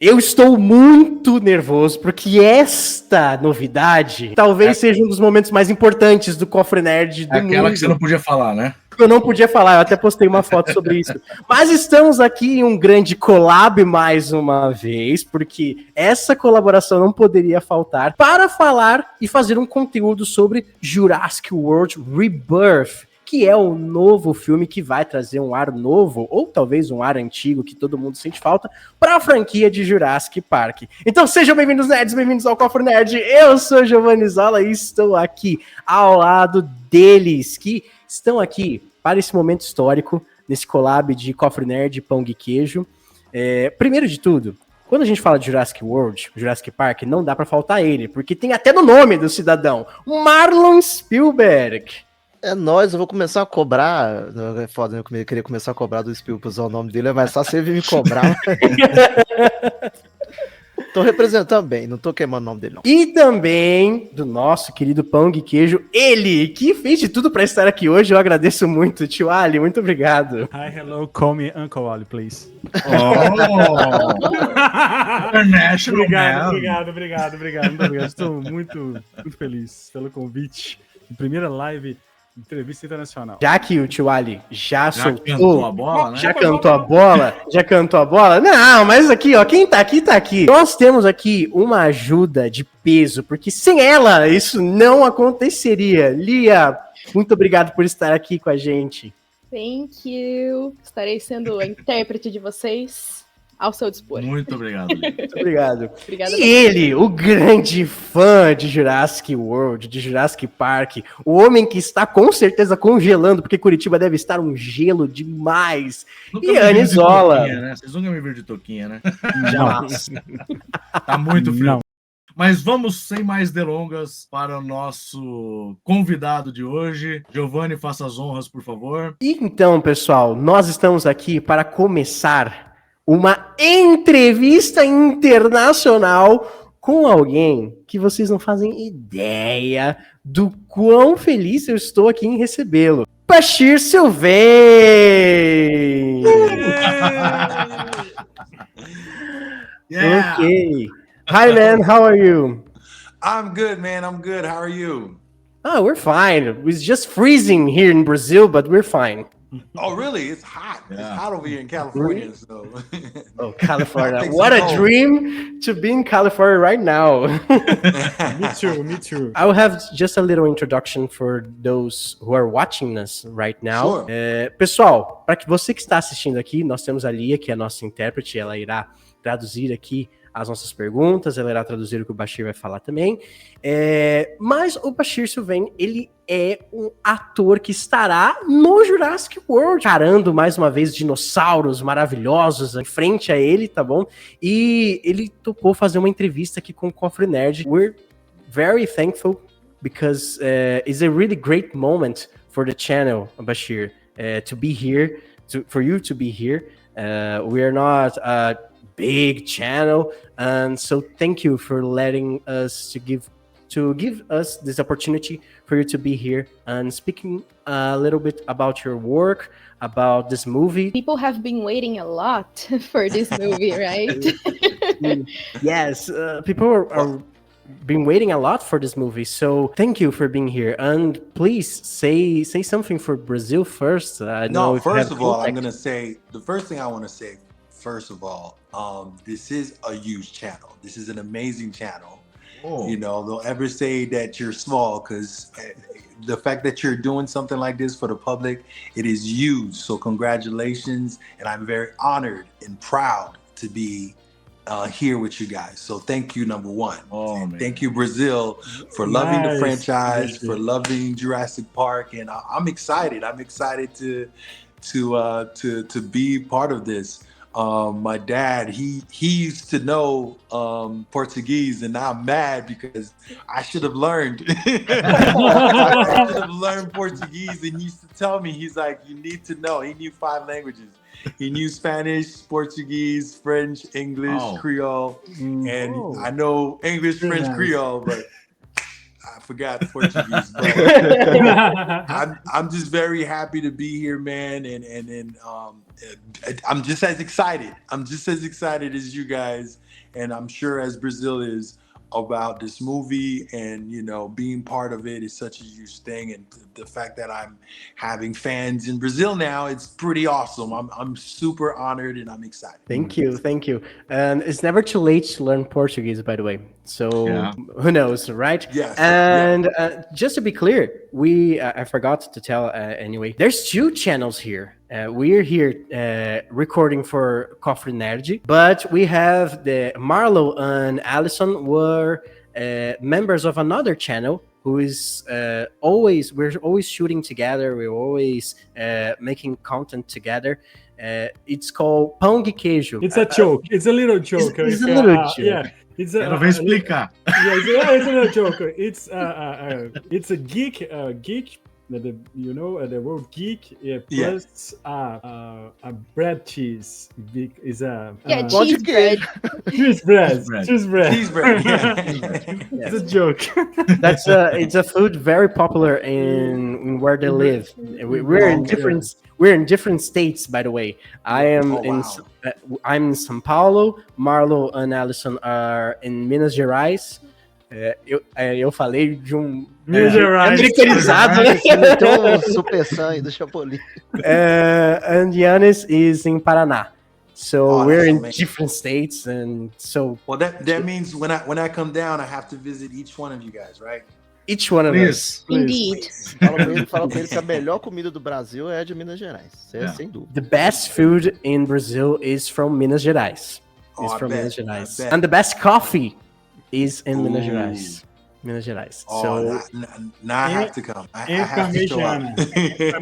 Eu estou muito nervoso, porque esta novidade talvez seja um dos momentos mais importantes do Cofre Nerd do mundo. Aquela que você não podia falar, né? Eu não podia falar, eu até postei uma foto sobre isso. Mas estamos aqui em um grande collab mais uma vez, porque essa colaboração não poderia faltar, para falar e fazer um conteúdo sobre Jurassic World Rebirth, que é o novo filme que vai trazer um ar novo, ou talvez um ar antigo que todo mundo sente falta, para a franquia de Jurassic Park. Então sejam bem-vindos, nerds, bem-vindos ao Cofre Nerd. Eu sou Geovanne Zola e estou aqui ao lado deles, que estão aqui para esse momento histórico, nesse collab de Cofre Nerd, pão e queijo. Primeiro de tudo, quando a gente fala de Jurassic World, Jurassic Park, não dá para faltar ele, porque tem até no nome do cidadão, Marlon Spielberg. É nóis, eu vou começar a cobrar. É foda, né? Eu queria começar a cobrar do Spielberg, usar o nome dele, é mais fácil ele me cobrar. Tô representando bem, não tô queimando o nome dele, não. E também do nosso querido pão e queijo, ele, que fez de tudo para estar aqui hoje. Eu agradeço muito, tio Ali, muito obrigado. Hi, hello, call me Uncle Ali, please. Obrigado. Estou muito feliz pelo convite. Primeira live, entrevista internacional. Já que o tio Ali já soltou, cantou a bola, né? Já cantou a bola? Não, mas aqui, ó, quem tá aqui, tá aqui. Nós temos aqui uma ajuda de peso, porque sem ela isso não aconteceria. Lia, muito obrigado por estar aqui com a gente. Thank you. Estarei sendo a intérprete de vocês ao seu dispor. Muito obrigado. Muito obrigado. Obrigada. E ele, o grande fã de Jurassic World, de Jurassic Park, o homem que está com certeza congelando, porque Curitiba deve estar um gelo demais. Nunca E Anne Zola. Né? Vocês nunca me viram de toquinha, né? Jamais. Tá muito frio. Não. Mas vamos, sem mais delongas, para o nosso convidado de hoje. Geovanne, faça as honras, por favor. E então, pessoal, nós estamos aqui para começar uma entrevista internacional com alguém que vocês não fazem ideia do quão feliz eu estou aqui em recebê-lo. Bechir Sylvain! Yeah. Ok. Hi, man. How are you? I'm good, man. I'm good. How are you? Oh, we're fine. It's just freezing here in Brazil, but we're fine. Oh, really? It's hot. Yeah. It's hot over here in California. So. Oh, California. What a dream to be in California right now. Me too. I'll have just a little introduction for those who are watching us right now. Sure. Pessoal, para que você que está assistindo aqui, nós temos a Lia, que é a nossa intérprete, ela irá traduzir aqui as nossas perguntas, ela irá traduzir o que o Bechir vai falar também. Mas o Bechir Sylvain, ele é um ator que estará no Jurassic World, encarando mais uma vez dinossauros maravilhosos em frente a ele, tá bom? E ele topou fazer uma entrevista aqui com o Cofre Nerd. We're very thankful because it's a really great moment for the channel, Bechir, to be here, for you to be here. We are not big channel, and so thank you for letting us to give us this opportunity for you to be here and speaking a little bit about your work, about this movie. People have been waiting a lot for this movie, right? Yes, people are been waiting a lot for this movie, so thank you for being here. And please say something for Brazil first. No, first of all, I'm gonna say the first thing I want to say. First of all, this is a huge channel. This is an amazing channel. Oh. You know, they'll ever say that you're small because the fact that you're doing something like this for the public, it is huge. So congratulations. And I'm very honored and proud to be here with you guys. So thank you, number one. And thank you, Brazil, for loving the franchise, for loving Jurassic Park. And I'm excited. I'm excited to be part of this. My dad, he used to know Portuguese, and now I'm mad because I should have learned. I should have learned Portuguese, and he used to tell me, he's like, you need to know. He knew 5 languages. He knew Spanish, Portuguese, French, English, Creole, and I know English, French, Creole, but I forgot Portuguese, but I'm just very happy to be here, man, and I'm just as excited. I'm just as excited as you guys, and I'm sure as Brazil is about this movie, and being part of it is such a huge thing, and the fact that I'm having fans in Brazil now, it's pretty awesome. I'm super honored and I'm excited. Thank you. And it's never too late to learn Portuguese, by the way. So who knows, right? Yes. And just to be clear, I forgot to tell anyway. There's 2 channels here. We're here recording for Cofre Nerd, but we have the Marlo and Allison were members of another channel who is we're always shooting together. We're always making content together. It's called Pão de Queijo. It's a joke. It's a little joke. It's a little joke. Yeah. It's Quero ver explicar. Yeah, it's a little joke. It's a geek. The word geek plus a bread cheese is a cheese bread. Cheese bread. Cheese bread. Yeah. It's a joke. It's a food very popular in where they live. We're in different states, by the way. I'm in São Paulo. Marlo and Allison are in Minas Gerais. Eu falei de Minas Gerais. Americanizado, né? Então, Super Sangue do Chapolin. And Yannis is in Paraná. So we're in amazing. different states, and so Well, that means when I come down, I have to visit each one of you guys, right? each one of us. Indeed. Fala pra ele que a melhor comida do Brasil é a de Minas Gerais. Sem dúvida. The best food in Brazil is from Minas Gerais. Oh, I bet, Minas Gerais. I bet. And the best coffee is in Minas Gerais. Minas Gerais. Oh, now I have to come. I have to show up.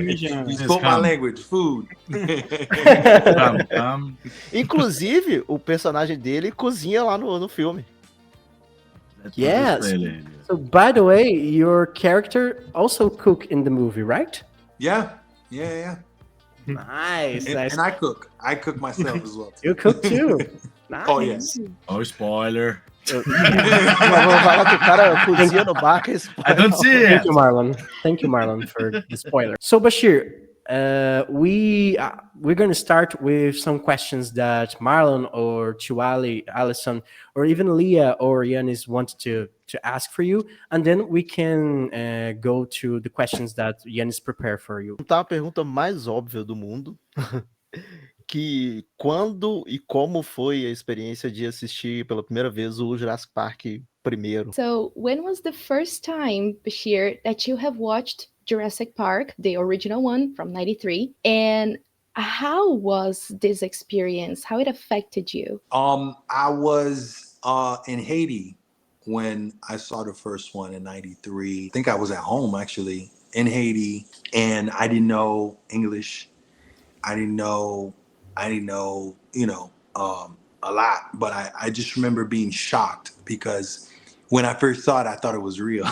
You spoke my language, food. Inclusive, o personagem dele cozinha lá no filme. Yes. So, by the way, your character also cook in the movie, right? Yeah. Nice. And I cook. I cook myself as well. You cook too. Nice. Oh, yes. Oh, spoiler. Vou falar que o cara cozinha no bar, que é spoiler. I don't see it. Thank you, Marlon, for the spoiler. So, Bashir, we're going to start with some questions that Marlon or Chiwali, Allison, or even Leah or Yanis wanted to ask for you, and then we can go to the questions that Yanis prepared for you. Tá a pergunta mais óbvia do mundo. Que quando e como foi a experiência de assistir pela primeira vez o Jurassic Park primeiro? So, when was the first time, Bashir, that you have watched Jurassic Park, the original one from '93, and how was this experience? How it affected you? I was in Haiti when I saw the first one in '93. I think I was at home actually in Haiti, and I didn't know English. I didn't know, a lot, but I just remember being shocked because when I first saw it, I thought it was real.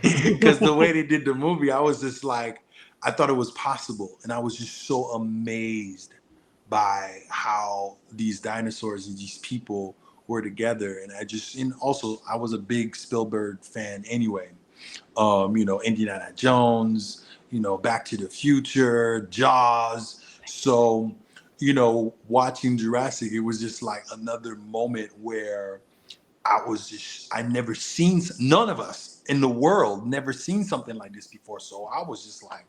Because the way they did the movie, I was just like, I thought it was possible. And I was just so amazed by how these dinosaurs and these people were together. And also I was a big Spielberg fan anyway. Indiana Jones, Back to the Future, Jaws. So, watching Jurassic, it was just like another moment where none of us in the world never seen something like this before. So I was just like,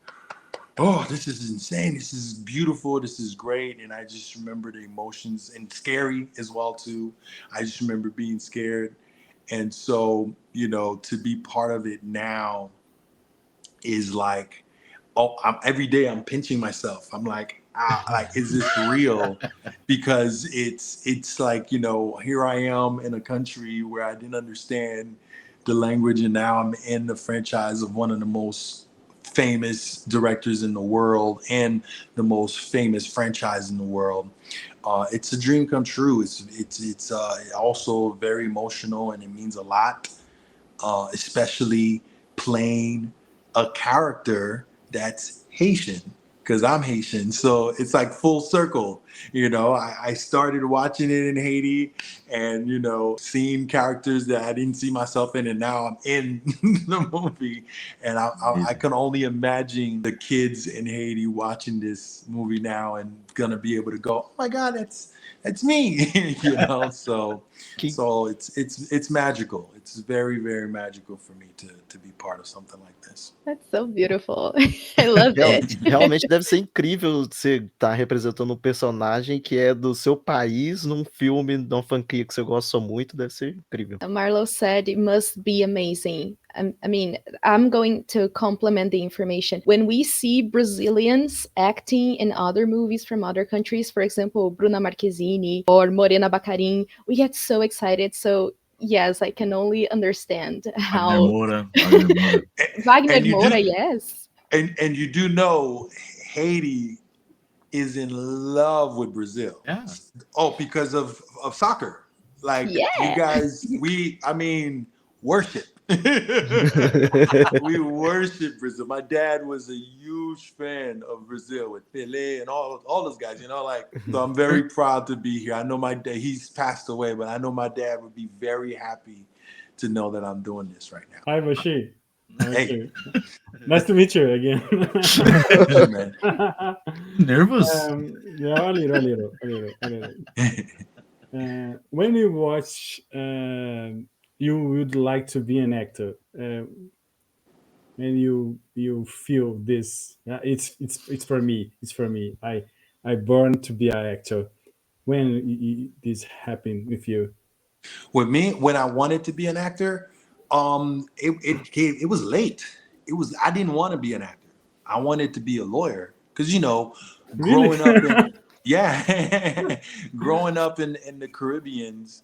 oh, this is insane. This is beautiful. This is great. And I just remember the emotions, and scary as well too. I just remember being scared. And so, to be part of it now is like, every day I'm pinching myself. I'm like, is this real? Because it's like, here I am in a country where I didn't understand the language, and now I'm in the franchise of one of the most famous directors in the world and the most famous franchise in the world. It's a dream come true. It's also very emotional, and it means a lot, especially playing a character that's Haitian, because I'm Haitian. So it's like full circle. I started watching it in Haiti and, seeing characters that I didn't see myself in, and now I'm in the movie. And I can only imagine the kids in Haiti watching this movie now and gonna be able to go, oh my God, that's me, So it's magical. It's very, very magical for me to be part of something like this. That's so beautiful. I love it. Realmente deve ser incrível você estar representando um personagem que é do seu país num filme, numa franquia que você gosta muito, deve ser incrível. Marlo said it must be amazing. I mean, I'm going to complement the information. When we see Brazilians acting in other movies from other countries, for example, Bruna Marquezine or Morena Baccarin, we get so excited. So yes, I can only understand how Wagner Moura, yes. And you do know Haiti is in love with Brazil. Yeah. Oh, because of soccer. Like you guys, worship. We worship Brazil. My dad was a huge fan of Brazil with Pelé and all those guys, so I'm very proud to be here. I know my dad, he's passed away, but I know my dad would be very happy to know that I'm doing this right now. Hi, Bashir. Hey. Nice to meet you again. Man. Nervous? Yeah, a little. When you watch, you would like to be an actor, and you feel this. It's for me. It's for me. I born to be an actor. When this happened with you? With me, when I wanted to be an actor, it was late. I didn't want to be an actor. I wanted to be a lawyer because growing up, growing up in the Caribbeans,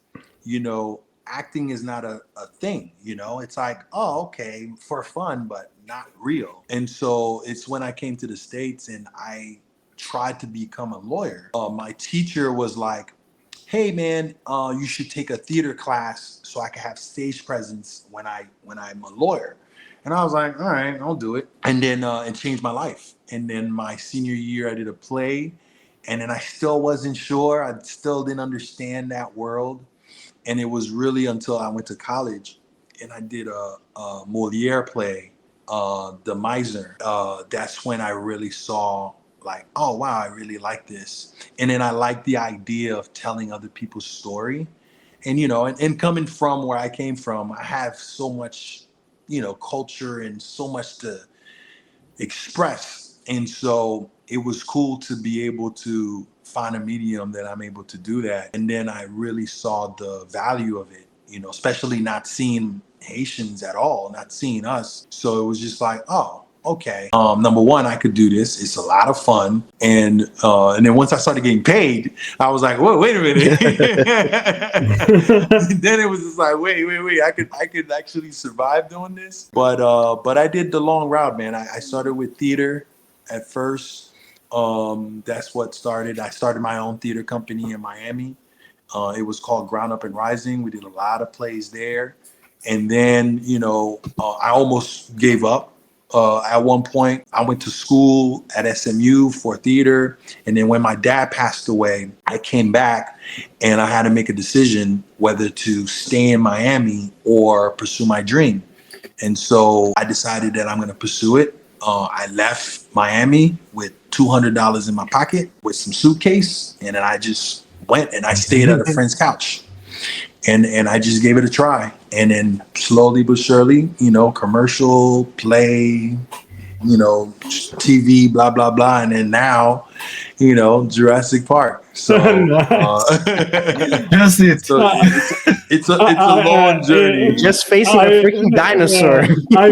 acting is not a thing. It's like, oh, okay, for fun, but not real. And so it's when I came to the States and I tried to become a lawyer. My teacher was like, hey man, you should take a theater class so I can have stage presence when I'm a lawyer. And I was like, all right, I'll do it. And then it changed my life. And then my senior year, I did a play, and then I still wasn't sure. I still didn't understand that world. And it was really until I went to college and I did a Moliere play, The Miser. That's when I really saw like, oh, wow, I really like this. And then I like the idea of telling other people's story. And, and coming from where I came from, I have so much, culture and so much to express. And so it was cool to be able to find a medium that I'm able to do that. And then I really saw the value of it, especially not seeing Haitians at all, not seeing us. So it was just like, oh, okay. Number one, I could do this. It's a lot of fun. And then once I started getting paid, I was like, whoa, wait a minute. Then it was just like, wait. I could actually survive doing this. But I did the long route, man. I started with theater at first. That's what started. I started my own theater company in Miami. It was called Ground Up and Rising. We did a lot of plays there. And then, I almost gave up. At one point, I went to school at SMU for theater. And then when my dad passed away, I came back and I had to make a decision whether to stay in Miami or pursue my dream. And so I decided that I'm going to pursue it. I left Miami with $200 in my pocket with some suitcase. And then I just went and I stayed at a friend's couch. And I just gave it a try. And then slowly but surely, commercial, play, TV, blah, blah, blah. And then now, Jurassic Park. So, That's it. So it's a long journey. Just facing a freaking dinosaur.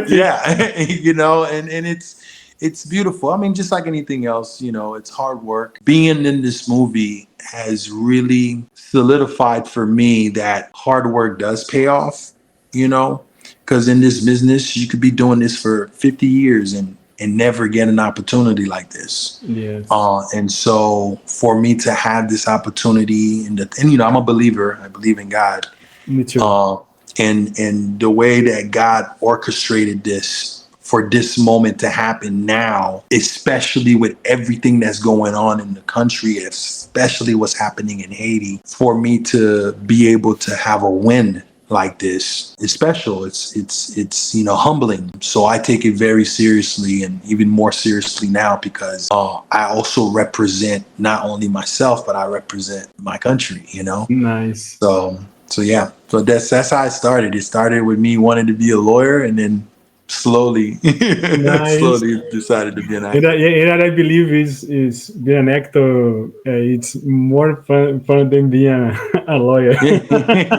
Yeah, and it's beautiful. I mean, just like anything else, it's hard work. Being in this movie has really solidified for me that hard work does pay off, because in this business, you could be doing this for 50 years and never get an opportunity like this. Yes. And so for me to have this opportunity and I'm a believer, I believe in God. Me too. And the way that God orchestrated this for this moment to happen now, especially with everything that's going on in the country, especially what's happening in Haiti. For me to be able to have a win like this is special. It's humbling. So I take it very seriously, and even more seriously now, because I also represent not only myself, but I represent my country, Nice. So yeah, so that's how it started. It started with me wanting to be a lawyer, and then slowly slowly decided to be an actor. And I believe is being an actor, it's more fun than being a lawyer.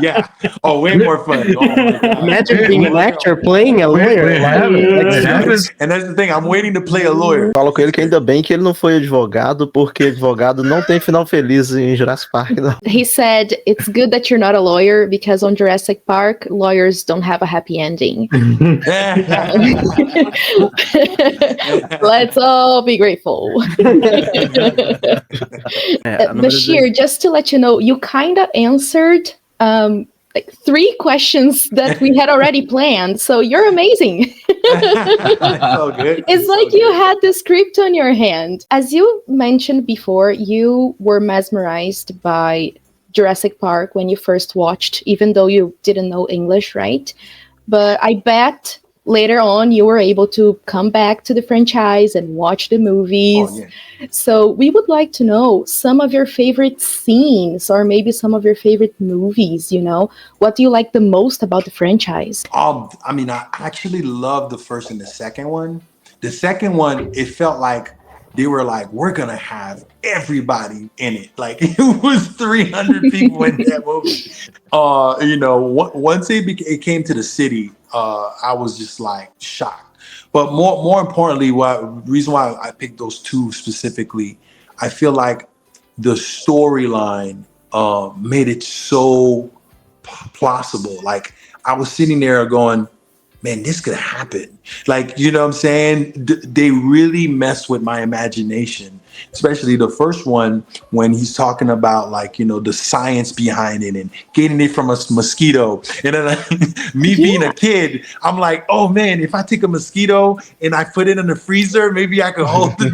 Yeah. Oh, way more fun. Oh my God. Imagine being an actor playing a lawyer. And that's the thing, I'm waiting to play a lawyer. Falo com ele que ainda bem que ele não foi advogado, porque advogado não tem final feliz em Jurassic Park, não. He said, it's good that you're not a lawyer, because on Jurassic Park, lawyers don't have a happy ending. Let's all be grateful. Bechir, just to let you know, you kind of answered like 3 questions that we had already planned, so you're amazing. It's like you had the script on your hand. As you mentioned before, you were mesmerized by Jurassic Park when you first watched, even though you didn't know English, right? But I bet later on you were able to come back to the franchise and watch the movies. Oh, yeah. So we would like to know some of your favorite scenes, or maybe some of your favorite movies. What do you like the most about the franchise? I actually love the first and the second one. The second one, it felt like they were like, we're gonna have everybody in it. Like, it was 300 people in that movie. Once it came to the city, I was just like shocked. But more importantly, reason why I picked those 2 specifically, I feel like the storyline made it so plausible. Like, I was sitting there going, man, this could happen. Like, you know what I'm saying? They really mess with my imagination, especially the first one, when he's talking about, like, the science behind it and getting it from a mosquito. And then me being a kid, I'm like, oh man, if I take a mosquito and I put it in the freezer, maybe I could hold the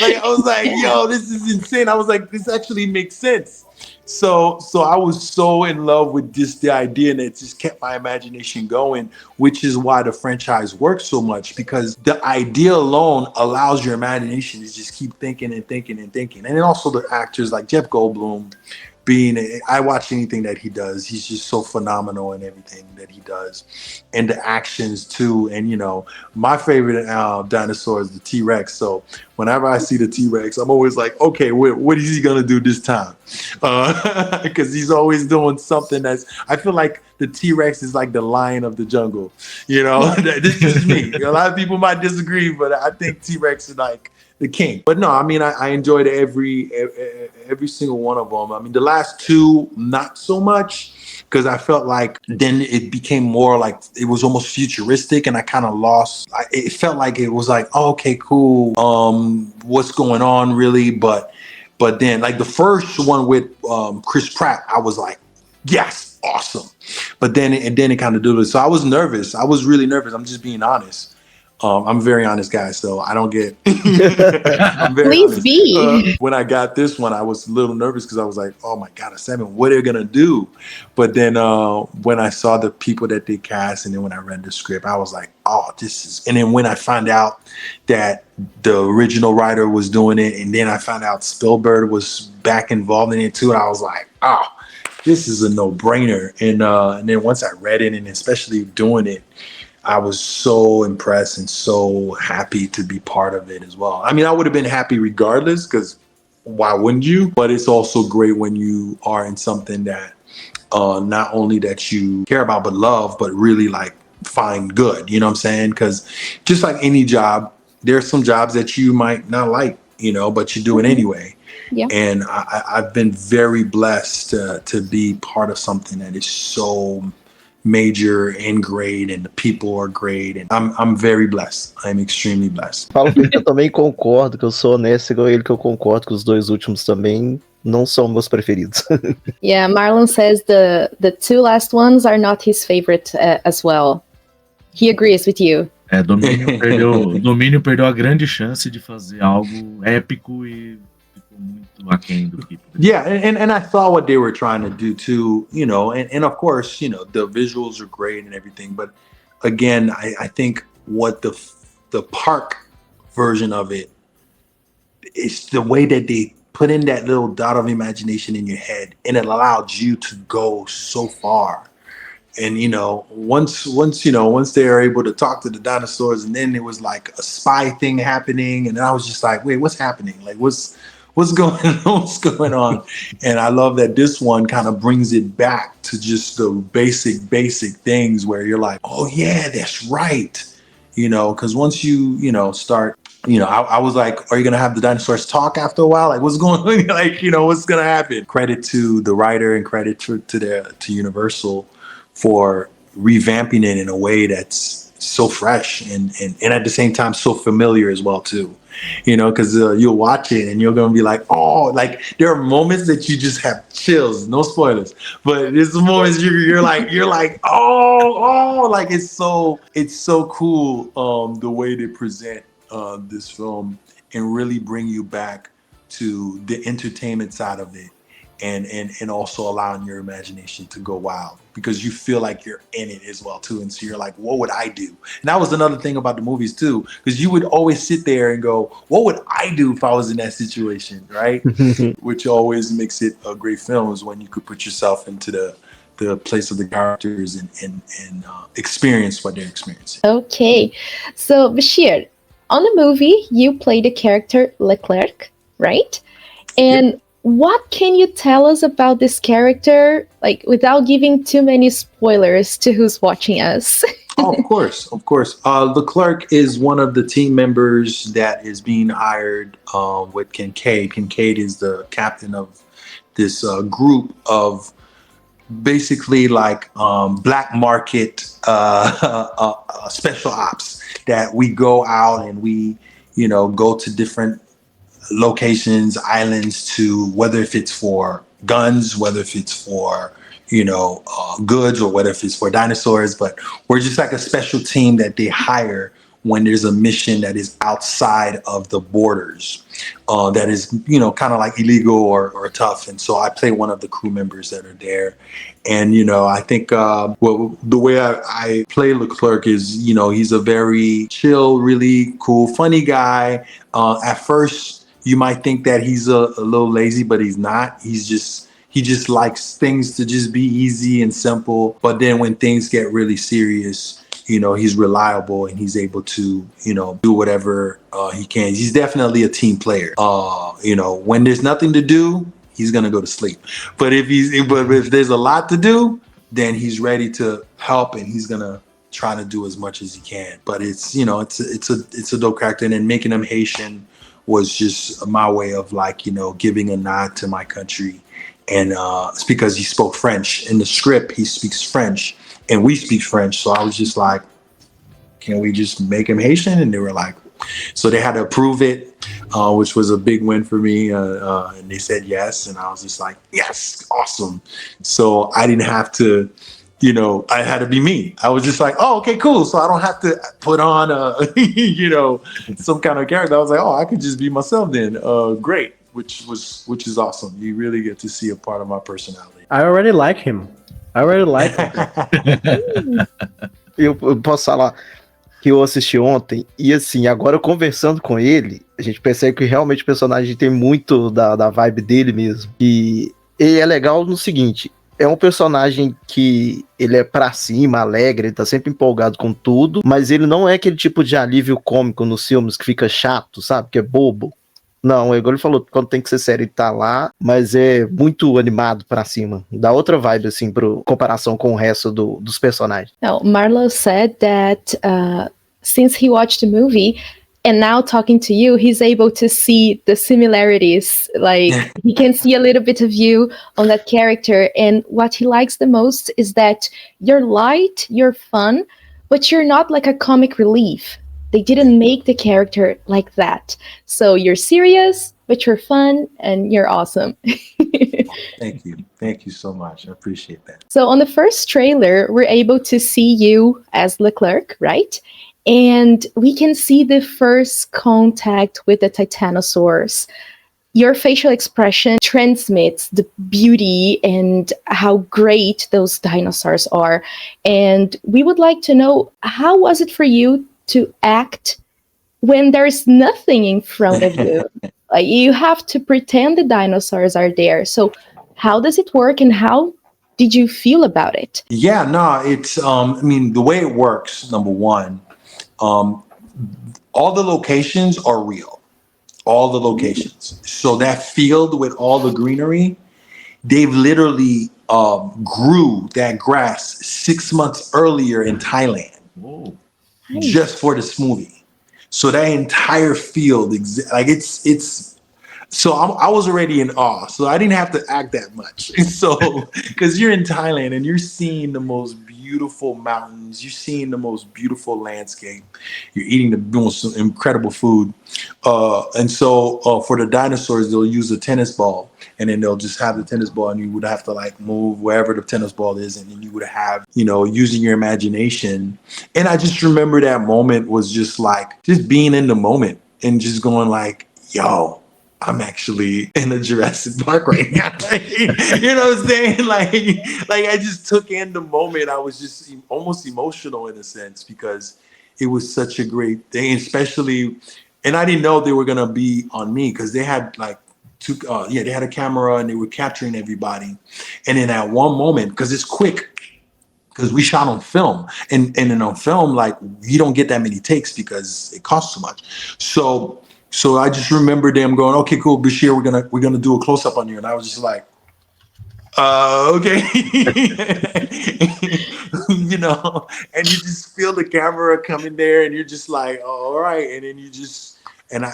Like, I was like, yo, this is insane. I was like, this actually makes sense. So I was so in love with the idea, and it just kept my imagination going, which is why the franchise works so much, because the idea alone allows your imagination to just keep thinking and thinking and thinking. And then also the actors like Jeff Goldblum, I watch anything that he does. He's just so phenomenal in everything that he does, and the actions too. And my favorite dinosaur is the T-Rex. So whenever I see the T-Rex, I'm always like, okay, what is he gonna do this time? Because he's always doing something I feel like the T-Rex is like the lion of the jungle. This is me. A lot of people might disagree, but I think T-Rex is like the king. But no, I enjoyed every single one of them. The last 2, not so much, because I felt like then it became more like it was almost futuristic, and I kind of lost. It felt like it was like, oh, okay, cool. What's going on really? But then, like the first one with Chris Pratt, I was like, yes, awesome. But then it kind of did it. So I was nervous. I was really nervous. I'm just being honest. I'm a very honest guy, so I don't get. I'm very Please honest. be. When I got this one, I was a little nervous because I was like, "Oh my God, a 7! What are they gonna do?" But then when I saw the people that they cast, and then when I read the script, I was like, "Oh, this is." And then when I found out that the original writer was doing it, and then I found out Spielberg was back involved in it too, and I was like, "Oh, this is a no-brainer." And then once I read it, and especially doing it, I was so impressed and so happy to be part of it as well. I would have been happy regardless, because why wouldn't you? But it's also great when you are in something that not only that you care about but love, but really like find good. You know what I'm saying? Because just like any job, there are some jobs that you might not like, but you do it anyway. Yeah. And I've been very blessed to be part of something that is so major and great, and the people are great, and I'm very blessed. I'm extremely blessed. Falo que eu também concordo, que eu sou honesto igual ele, que eu concordo que os 2 últimos também não são meus preferidos. Yeah, Marlon says the 2 last ones are not his favorite as well. He agrees with you. Domínio perdeu a grande chance de fazer algo épico e ficou muito aquém do que. Yeah, and I saw what they were trying to do too, you know, and of course, you know, the visuals are great and everything, but again, I think what the park version of it is the way that they put in that little dot of imagination in your head, and it allowed you to go so far. And you know, once they are able to talk to the dinosaurs, and then it was like a spy thing happening, and I was just like, wait, what's happening? Like, what's going on? And I love that this one kind of brings it back to just the basic things where you're like, oh yeah, that's right. You know, because once you know, start, you know, I was like, are you gonna have the dinosaurs talk after a while? Like, what's going on? Like, you know, what's gonna happen? Credit to the writer and credit to Universal for revamping it in a way that's so fresh and at the same time so familiar as well too, you know, because you'll watch it and you're gonna be like, oh, like there are moments that you just have chills, no spoilers, but there's moments you're like oh, like it's so cool the way they present this film and really bring you back to the entertainment side of it. And also allowing your imagination to go wild because you feel like you're in it as well too. And so you're like, what would I do? And that was another thing about the movies too, because you would always sit there and go, what would I do if I was in that situation, right? Which always makes it a great film is when you could put yourself into the place of the characters and experience what they're experiencing. Okay, so Bechir, on the movie, you play the character Leclerc, right? And yep. What can you tell us about this character, like without giving too many spoilers to who's watching us? Oh, of course. Leclerc is one of the team members that is being hired with Kincaid. Kincaid is the captain of this group of basically like black market special ops that we go out and we, you know, go to different locations, islands to whether if it's for guns, whether if it's for, you know, goods or whether if it's for dinosaurs, but we're just like a special team that they hire when there's a mission that is outside of the borders that is, you know, kind of like illegal or tough. And so I play one of the crew members that are there. And, you know, I think the way I play Leclerc is, you know, he's a very chill, really cool, funny guy. At first, you might think that he's a little lazy, but he's not. He just likes things to just be easy and simple. But then when things get really serious, you know, he's reliable and he's able to, you know, do whatever he can. He's definitely a team player. You know, when there's nothing to do, he's gonna go to sleep. But if there's a lot to do, then he's ready to help and he's gonna try to do as much as he can. But it's, you know, it's a dope character, and then making him Haitian was just my way of like, you know, giving a nod to my country. And it's because he spoke French. In the script, he speaks French and we speak French. So I was just like, can we just make him Haitian? And they were like, so they had to approve it, which was a big win for me. And they said yes. And I was just like, yes, awesome. So I didn't have to, you know, I had to be me. I was just like, oh, okay, cool. So I don't have to put on, you know, some kind of character. I was like, oh, I could just be myself then. Great, which is awesome. You really get to see a part of my personality. I already like him. Eu posso falar que eu assisti ontem e assim, agora conversando com ele, a gente percebe que realmente o personagem tem muito da vibe dele mesmo. E ele é legal no seguinte, é um personagem que ele é pra cima, alegre, ele tá sempre empolgado com tudo, mas ele não é aquele tipo de alívio cômico nos filmes que fica chato, sabe? Que é bobo. Não, igual ele falou, quando tem que ser sério ele tá lá, mas é muito animado pra cima. Dá outra vibe, assim, pro comparação com o resto dos personagens. Now, Marlo said that since he watched the movie, and now talking to you, he's able to see the similarities. Like he can see a little bit of you on that character. And what he likes the most is that you're light, you're fun, but you're not like a comic relief. They didn't make the character like that. So you're serious, but you're fun and you're awesome. Thank you. Thank you so much. I appreciate that. So on the first trailer, we're able to see you as Leclerc, right? And we can see the first contact with the titanosaurs. Your facial expression transmits the beauty and how great those dinosaurs are. And we would like to know, how was it for you to act when there's nothing in front of you? You have to pretend the dinosaurs are there. So how does it work, and how did you feel about it? Yeah, no, it's, I mean, the way it works, number one, all the locations are real. All the locations. So that field with all the greenery, they've literally grew that grass 6 months earlier in Thailand. Whoa. Just for this movie. So that entire field, like it's. So I was already in awe. So I didn't have to act that much. So because you're in Thailand and you're seeing the most beautiful mountains, you're seeing the most beautiful landscape, you're eating the most incredible food, and so for the dinosaurs, they'll use a tennis ball, and then they'll just have the tennis ball, and you would have to like move wherever the tennis ball is, and then you would have, you know, using your imagination. And I just remember that moment was just like just being in the moment and just going like, yo, I'm actually in a Jurassic Park right now. You know what I'm saying? Like I just took in the moment. I was just almost emotional in a sense because it was such a great thing, especially, and I didn't know they were gonna be on me because they had like they had a camera and they were capturing everybody. And then at one moment, because it's quick, because we shot on film, and then on film, like you don't get that many takes because it costs too much. So I just remember them going, okay, cool, Bechir, we're gonna do a close up on you, and I was just like, okay, you know, and you just feel the camera coming there, and you're just like, oh, all right, and then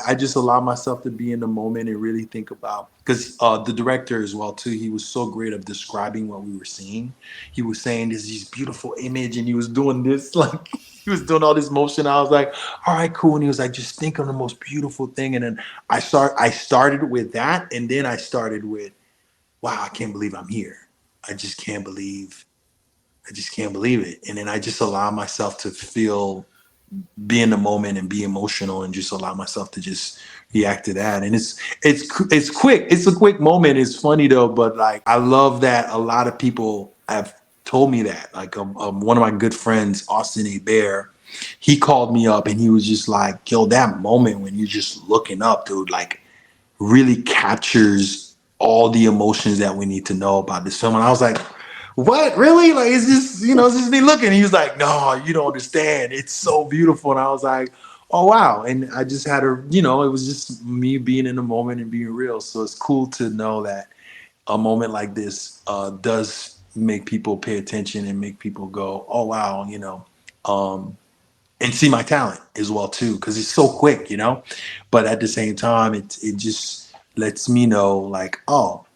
I just allow myself to be in the moment and really think about, because the director as well too, he was so great of describing what we were seeing. He was saying this beautiful image, and he was doing this like. He was doing all this motion. I was like, all right, cool. And he was like, just think of the most beautiful thing. And then I started with that. And then I started with, wow, I can't believe I'm here. I just can't believe it. And then I just allow myself to be in the moment and be emotional and just allow myself to just react to that. And it's quick. It's a quick moment. It's funny though. But like, I love that a lot of people have told me that. Like one of my good friends, Austin A. Bear, he called me up and he was just like, yo, that moment when you're just looking up, dude, like really captures all the emotions that we need to know about this film. And I was like, what, really? Like, it's just, you know, it's just me looking. He was like, no, you don't understand. It's so beautiful. And I was like, oh, wow. And I just had you know, it was just me being in the moment and being real. So it's cool to know that a moment like this does make people pay attention and make people go, oh, wow, you know, and see my talent as well, too, because it's so quick, you know. But at the same time, it just lets me know, like, oh,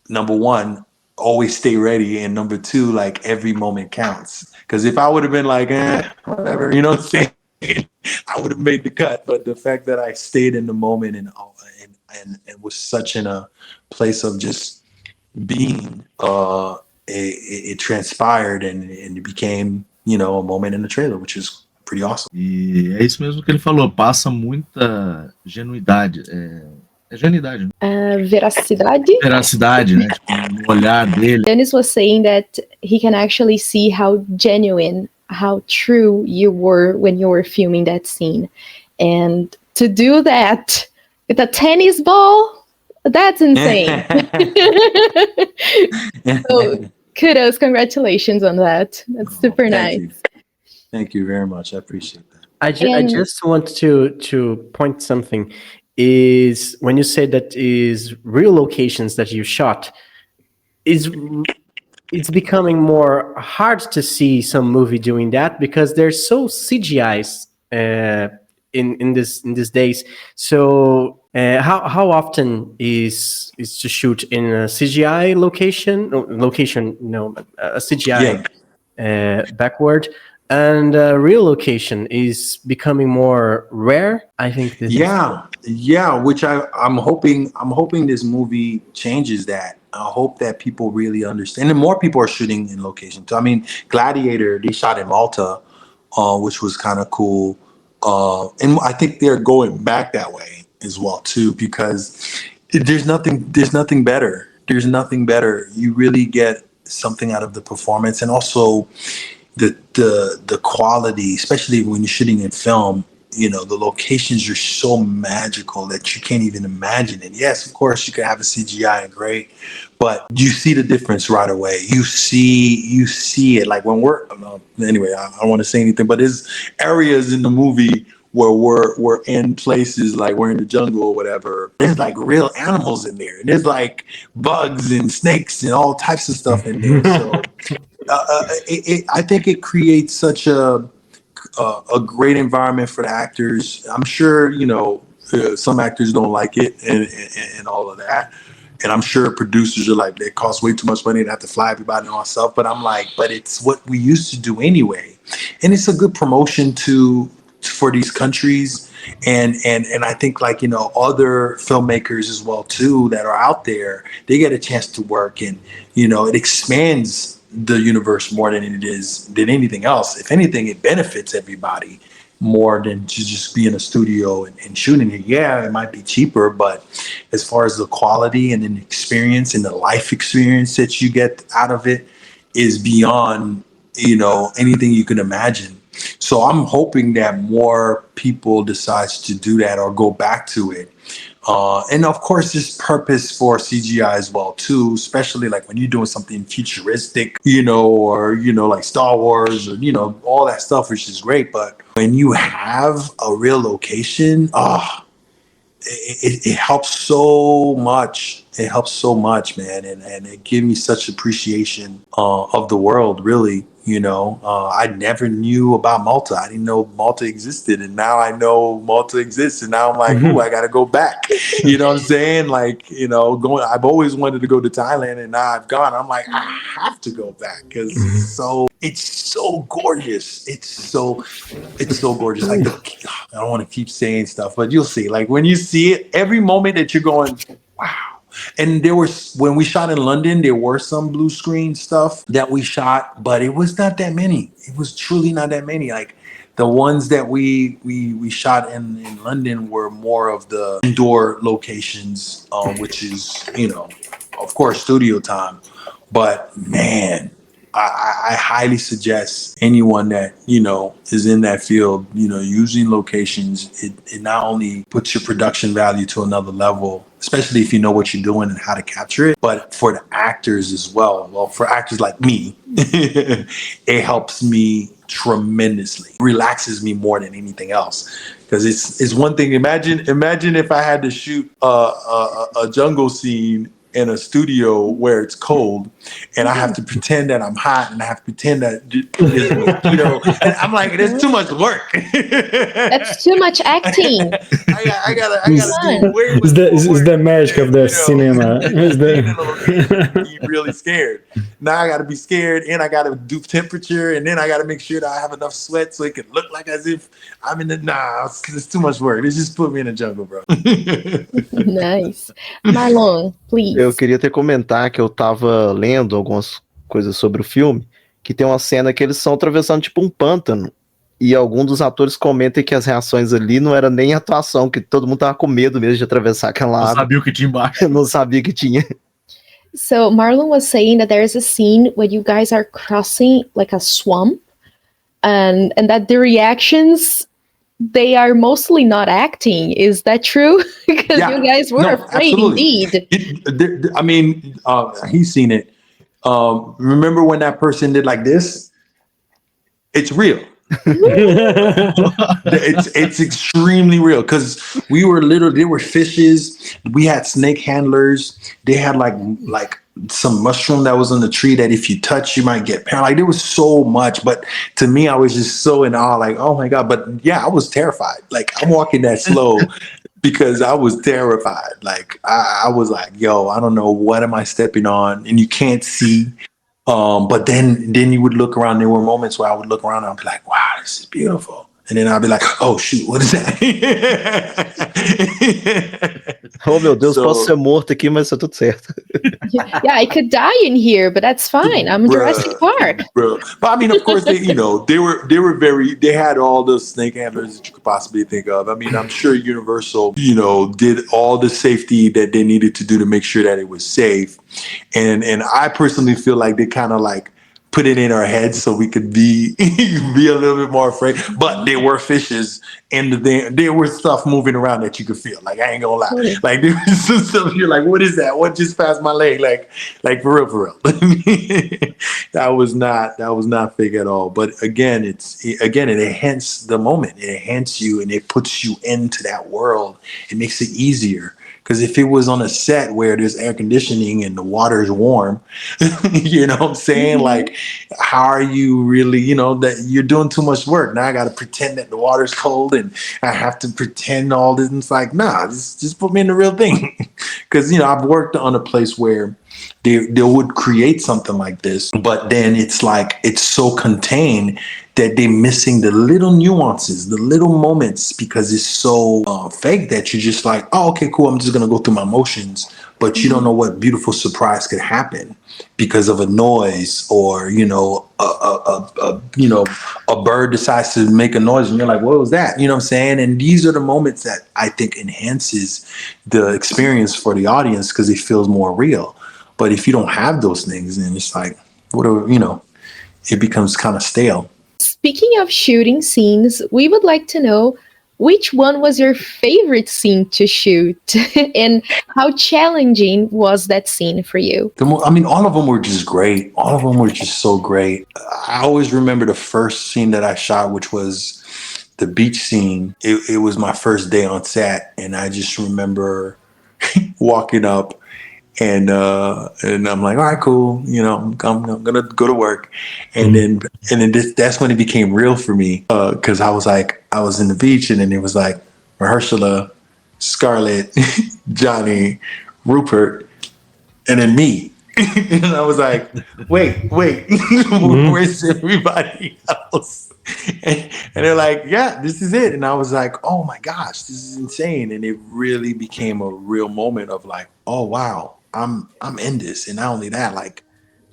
number one, always stay ready. And number two, like, every moment counts. Because if I would have been like, whatever, you know what I'm saying? I would have made the cut. But the fact that I stayed in the moment and was such in a place of just being, it transpired and it became, you know, a moment in the trailer, which is pretty awesome. E é isso mesmo que ele falou, passa muita genuidade. É genuidade, né? Veracidade. Veracidade, né? Tipo, no olhar dele. Dennis was saying that he can actually see how genuine, how true you were when you were filming that scene. And to do that with a tennis ball, that's insane. So, kudos, congratulations on that. That's super nice. Thank you very much. I appreciate that. I just want to point something. Is when you say that is real locations that you shot, it's becoming more hard to see some movie doing that because they're so CGI's in these days. So how often is to shoot in a CGI location? A CGI backward And real location is becoming more rare. I think this which I'm hoping this movie changes that. I hope that people really understand, and more people are shooting in location too. I mean, Gladiator, they shot in Malta, which was kind of cool, and I think they're going back that way as well too, because there's nothing better. There's nothing better. You really get something out of the performance, and also the quality, especially when you're shooting in film. You know, the locations are so magical that you can't even imagine it. Yes, of course, you can have a CGI and great, but you see the difference right away. You see it. Like when we're anyway, I don't want to say anything, but there's areas in the movie where we're in places like we're in the jungle or whatever. There's like real animals in there. There's like bugs and snakes and all types of stuff in there. So I think it creates such a great environment for the actors. I'm sure, you know, some actors don't like it and all of that. And I'm sure producers are like, it costs way too much money to have to fly everybody and all stuff. But I'm like, but it's what we used to do anyway. And it's a good promotion for these countries. And I think, like, you know, other filmmakers as well too that are out there, they get a chance to work, and, you know, it expands the universe more than anything else. If anything, it benefits everybody more than to just be in a studio and shooting it. Yeah, it might be cheaper, but as far as the quality and the experience and the life experience that you get out of it is beyond, you know, anything you can imagine. So I'm hoping that more people decides to do that or go back to it. And of course, there's purpose for CGI as well too, especially like when you're doing something futuristic, you know, or, you know, like Star Wars, or, you know, all that stuff, which is great. But when you have a real location, it helps so much. It helps so much, man. And it gives me such appreciation of the world, really. You know, I never knew about Malta. I didn't know Malta existed. And now I know Malta exists. And now I'm like, ooh, I got to go back. You know what I'm saying? Like, you know, I've always wanted to go to Thailand, and now I've gone. I'm like, I have to go back because it's so gorgeous. It's so gorgeous. Like, I don't want to keep saying stuff, but you'll see. Like, when you see it, every moment that you're going, wow. And when we shot in London, there were some blue screen stuff that we shot, but it was not that many. It was truly not that many. Like, the ones that we shot in London were more of the indoor locations, which is, you know, of course, studio time. But man, I highly suggest anyone that, you know, is in that field, you know, using locations. It not only puts your production value to another level, especially if you know what you're doing and how to capture it, but for the actors as well. Well, for actors like me, it helps me tremendously. It relaxes me more than anything else. Because it's one thing. Imagine if I had to shoot a jungle scene in a studio where it's cold, and I have to pretend that I'm hot, and I have to pretend that, you know, and I'm like, it's too much work. That's too much acting. I gotta do way It's the magic of the cinema. Be really scared. Now I gotta be scared, and I gotta do temperature, and then I gotta make sure that I have enough sweat so it can look like as if I'm in the. Nah, it's too much work. It's just put me in the jungle, bro. Nice. Marlon, please. Eu queria até comentar que eu tava lendo algumas coisas sobre o filme, que tem uma cena que eles estão atravessando tipo um pântano, e algum dos atores comentam que as reações ali não era nem atuação, que todo mundo tava com medo mesmo de atravessar aquela água. Não sabia o que tinha embaixo. Não sabia que tinha. So Marlon was saying that there's a scene where you guys are crossing like a swamp, and that the reactions, they are mostly not acting. Is that true? Because you guys were afraid, absolutely. Indeed. I mean, he's seen it. Remember when that person did like this? It's real. It's extremely real, because we were there were fishes, we had snake handlers, they had like some mushroom that was on the tree that if you touch you might get paralyzed. Like, there was so much, but to me I was just so in awe, like, oh my god. But yeah, I was terrified. Like, I'm walking that slow because I was terrified. Like, I was like, yo, I don't know, what am I stepping on? And you can't see But then you would look around. There were moments where I would look around and I'd be like, wow, this is beautiful. And then I'd be like, oh shoot, what is that? Oh meu Deus, So- posso ser morto aqui, mas tá tudo certo. Yeah, I could die in here, but that's fine. I'm Bruh. Jurassic Park. Bro, but I mean, of course, they had all the snake antlers that you could possibly think of. I mean, I'm sure Universal, did all the safety that they needed to do to make sure that it was safe. And I personally feel like they kind of like put it in our heads so we could be a little bit more afraid. But there were fishes and there was stuff moving around that you could feel. Like, I ain't gonna lie. Like, there was some stuff you're like, what is that? What just passed my leg? Like for real. That was not fake at all. But again, it enhances the moment. It enhances you and it puts you into that world. It makes it easier. Because if it was on a set where there's air conditioning and the water is warm, you know what I'm saying? Mhm. Like, how are you really, that you're doing too much work. Now I got to pretend that the water's cold and I have to pretend all this. And it's like, nah, just put me in the real thing. Because, I've worked on a place where they would create something like this, but then it's like, it's so contained that they're missing the little nuances, the little moments, because it's so fake that you're just like, oh, okay, cool. I'm just going to go through my motions. But you don't know what beautiful surprise could happen because of a noise or, a bird decides to make a noise and you're like, what was that? You know what I'm saying? And these are the moments that I think enhances the experience for the audience because it feels more real. But if you don't have those things, then it's like, it becomes kind of stale. Speaking of shooting scenes, we would like to know which one was your favorite scene to shoot and how challenging was that scene for you? All of them were just great. All of them were just so great. I always remember the first scene that I shot, which was the beach scene. It was my first day on set, and I just remember walking up and I'm like, all right, cool. I'm gonna go to work, and then that's when it became real for me. Because I was in the beach, and then it was like Mahershala, Scarlett, Johnny, Rupert, and then me. And I was like, wait, where's everybody else? And they're like, yeah, this is it. And I was like, oh my gosh, this is insane. And it really became a real moment of like, oh wow, I'm in this. And not only that, like,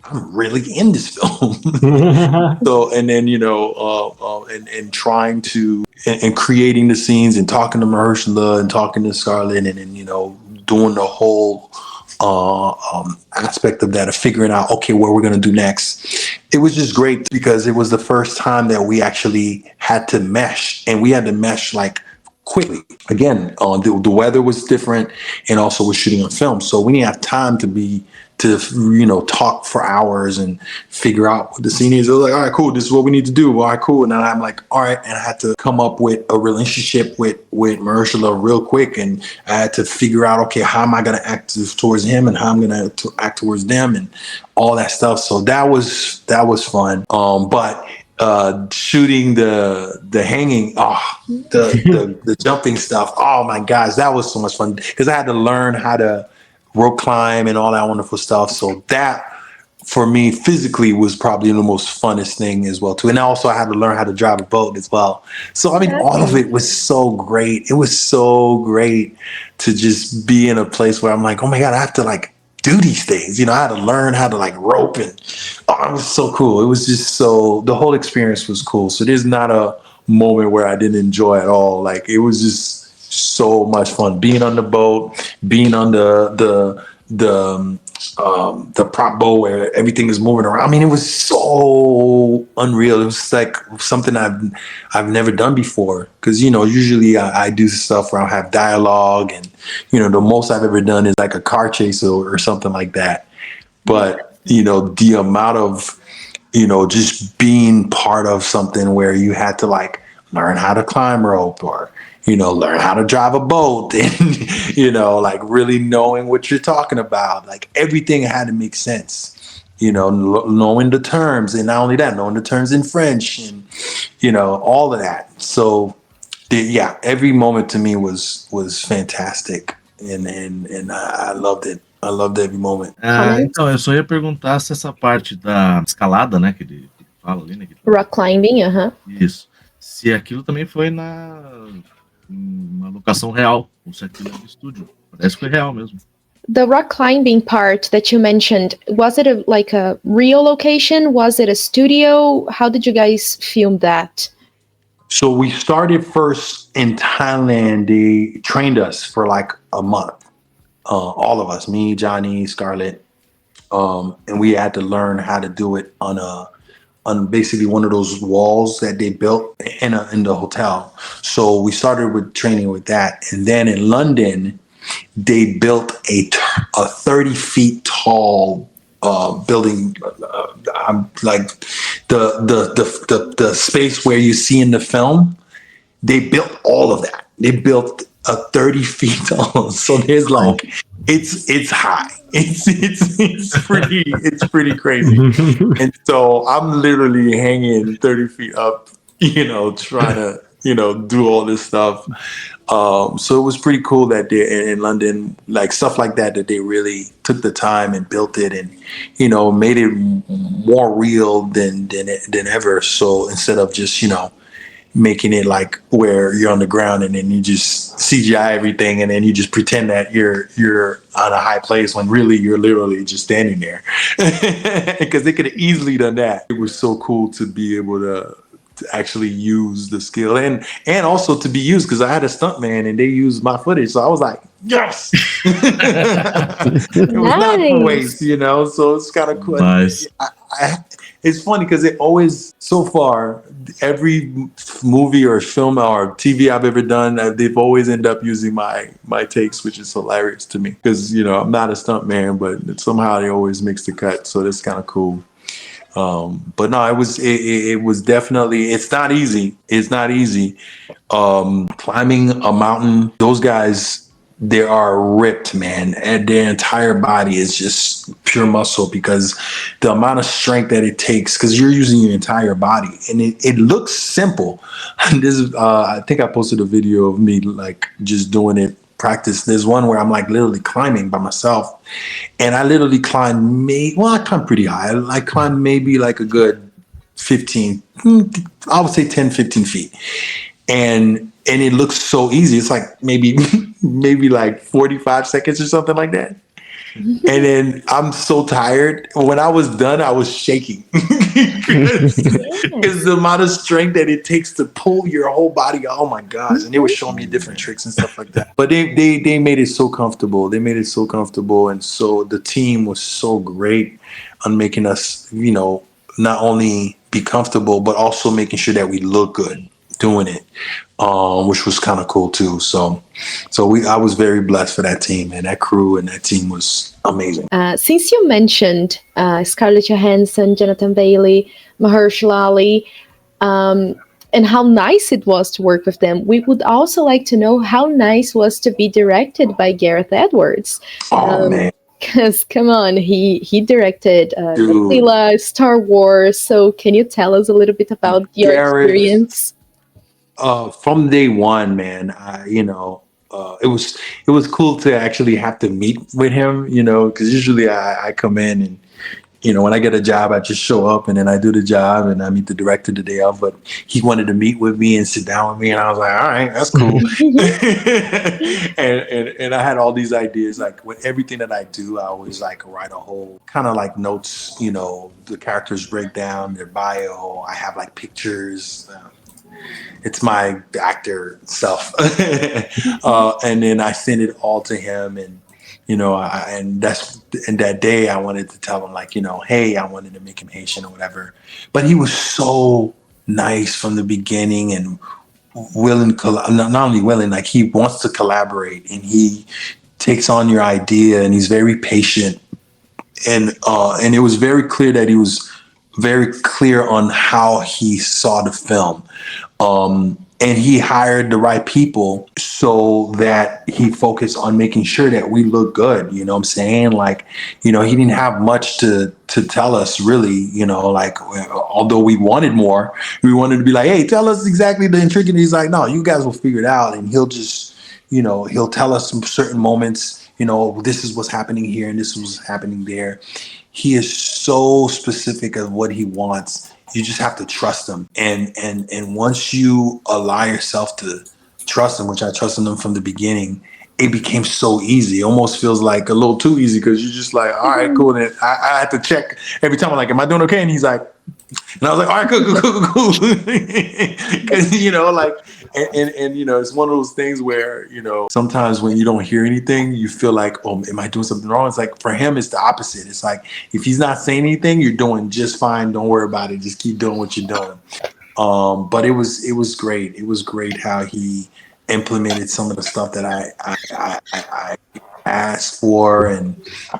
I'm really in this film. So, and then, and trying to, and creating the scenes and talking to Mahershala and talking to Scarlett and then, doing the whole aspect of that, of figuring out, okay, what we're going to do next. It was just great because it was the first time that we actually had to mesh, and we had to mesh like quickly. Again, the weather was different, and also we're shooting on film, so we didn't have time to talk for hours and figure out what the scene is. I was like, all right, cool, this is what we need to do. All right, cool. And then I'm like, all right, and I had to come up with a relationship with Mahershala real quick, and I had to figure out, okay, how am I going to act towards him and how I'm going to act towards them and all that stuff. So that was fun. But shooting the hanging, the jumping stuff, oh my gosh, that was so much fun because I had to learn how to rope climb and all that wonderful stuff. So that for me physically was probably the most funnest thing as well too. And also I had to learn how to drive a boat as well. So all of it was so great. It was so great to just be in a place where I'm like, oh my God, I have to like do these things. I had to learn how to like rope, and it was so cool. It was just the whole experience was cool. So there's not a moment where I didn't enjoy at all. Like, it was just so much fun being on the boat, being on the prop boat where everything is moving around. It was so unreal. It was like something I've never done before. Because usually I do stuff where I have dialogue, and the most I've ever done is like a car chase or something like that. But the amount of just being part of something where you had to like learn how to climb rope or learn how to drive a boat and, like really knowing what you're talking about. Like, everything had to make sense, knowing the terms, and not only that, knowing the terms in French and, all of that. So every moment to me was fantastic. And I loved it. I loved every moment. Então, eu só ia perguntar se essa parte da escalada, né, que ele fala ali, né? Rock climbing, Isso. Se aquilo também foi uma locação real, ou se aquilo é de estúdio. Parece que foi real mesmo. The rock climbing part that you mentioned, was it like a real location? Was it a studio? How did you guys film that? So we started first in Thailand. They trained us for like a month. All of us, me, Johnny, Scarlett, and we had to learn how to do it on basically one of those walls that they built in the hotel. So we started with training with that, and then in London, they built a 30 feet tall building, like the space where you see in the film. They built all of that. They built a 30 feet tall. So there's like, it's high. It's pretty crazy. And so I'm literally hanging 30 feet up, trying to, do all this stuff. So it was pretty cool that they in London, like stuff like that they really took the time and built it and, made it more real than ever. So instead of just, making it like where you're on the ground and then you just CGI everything and then you just pretend that you're on a high place when really you're literally just standing there. Because they could have easily done that. It was so cool to be able to actually use the skill and also to be used, because I had a stuntman and they used my footage, so I was like, yes. It was not for waste, so it's kind of cool. Nice. It's funny because it always, so far, every movie or film or TV I've ever done, they've always ended up using my takes, which is hilarious to me because, I'm not a stuntman, but somehow they always mix the cut. So that's kind of cool. But no, it was definitely, it's not easy. It's not easy. Climbing a mountain, those guys, they are ripped, man, and their entire body is just pure muscle because the amount of strength that it takes, because you're using your entire body, and it looks simple. And this is, I think I posted a video of me like just doing it, practice. There's one where I'm like literally climbing by myself, and I literally climbed I climbed pretty high. I climbed maybe like a good 15, I would say 10, 15 feet. And it looks so easy. It's like maybe like 45 seconds or something like that. And then I'm so tired. When I was done, I was shaking because the amount of strength that it takes to pull your whole body. Oh my gosh. And they were showing me different tricks and stuff like that. But they made it so comfortable. They made it so comfortable. And so the team was so great on making us, not only be comfortable, but also making sure that we look good doing it, which was kind of cool too. So I was very blessed for that team, and that crew and that team was amazing. Since you mentioned Scarlett Johansson, Jonathan Bailey, Mahershala Ali, and how nice it was to work with them, we would also like to know how nice it was to be directed by Gareth Edwards. Oh man. Because come on, he directed Godzilla, Star Wars. So can you tell us a little bit about your experience? From day one, man, it was cool to actually have to meet with him, because usually I come in and, when I get a job, I just show up and then I do the job and I meet the director the day of, but he wanted to meet with me and sit down with me. And I was like, all right, that's cool. and I had all these ideas, like with everything that I do, I always like write a whole kind of like notes, the characters break down their bio. I have like pictures, it's my actor self. And then I send it all to him, and and that day I wanted to tell him like, hey, I wanted to make him Haitian or whatever. But he was so nice from the beginning and willing, not only willing, like he wants to collaborate and he takes on your idea and he's very patient. And it was very clear that he was very clear on how he saw the film. And he hired the right people so that he focused on making sure that we look good. You know what I'm saying? Like, he didn't have much to tell us really, like, although we wanted more, we wanted to be like, hey, tell us exactly the intricate. He's like, no, you guys will figure it out. And he'll just, he'll tell us some certain moments this is what's happening here and this is what's happening there. He is so specific of what he wants. You just have to trust him. And once you allow yourself to trust him, which I trusted him from the beginning, it became so easy. It almost feels like a little too easy because you're just like, all right, cool. And I had to check every time. I'm like, am I doing okay? And he's like, and I was like, all right, cool. Because, it's one of those things where, sometimes when you don't hear anything, you feel like, oh, am I doing something wrong? It's like, for him, it's the opposite. It's like, if he's not saying anything, you're doing just fine. Don't worry about it. Just keep doing what you're doing. But it was great. It was great how he implemented some of the stuff that I asked for, and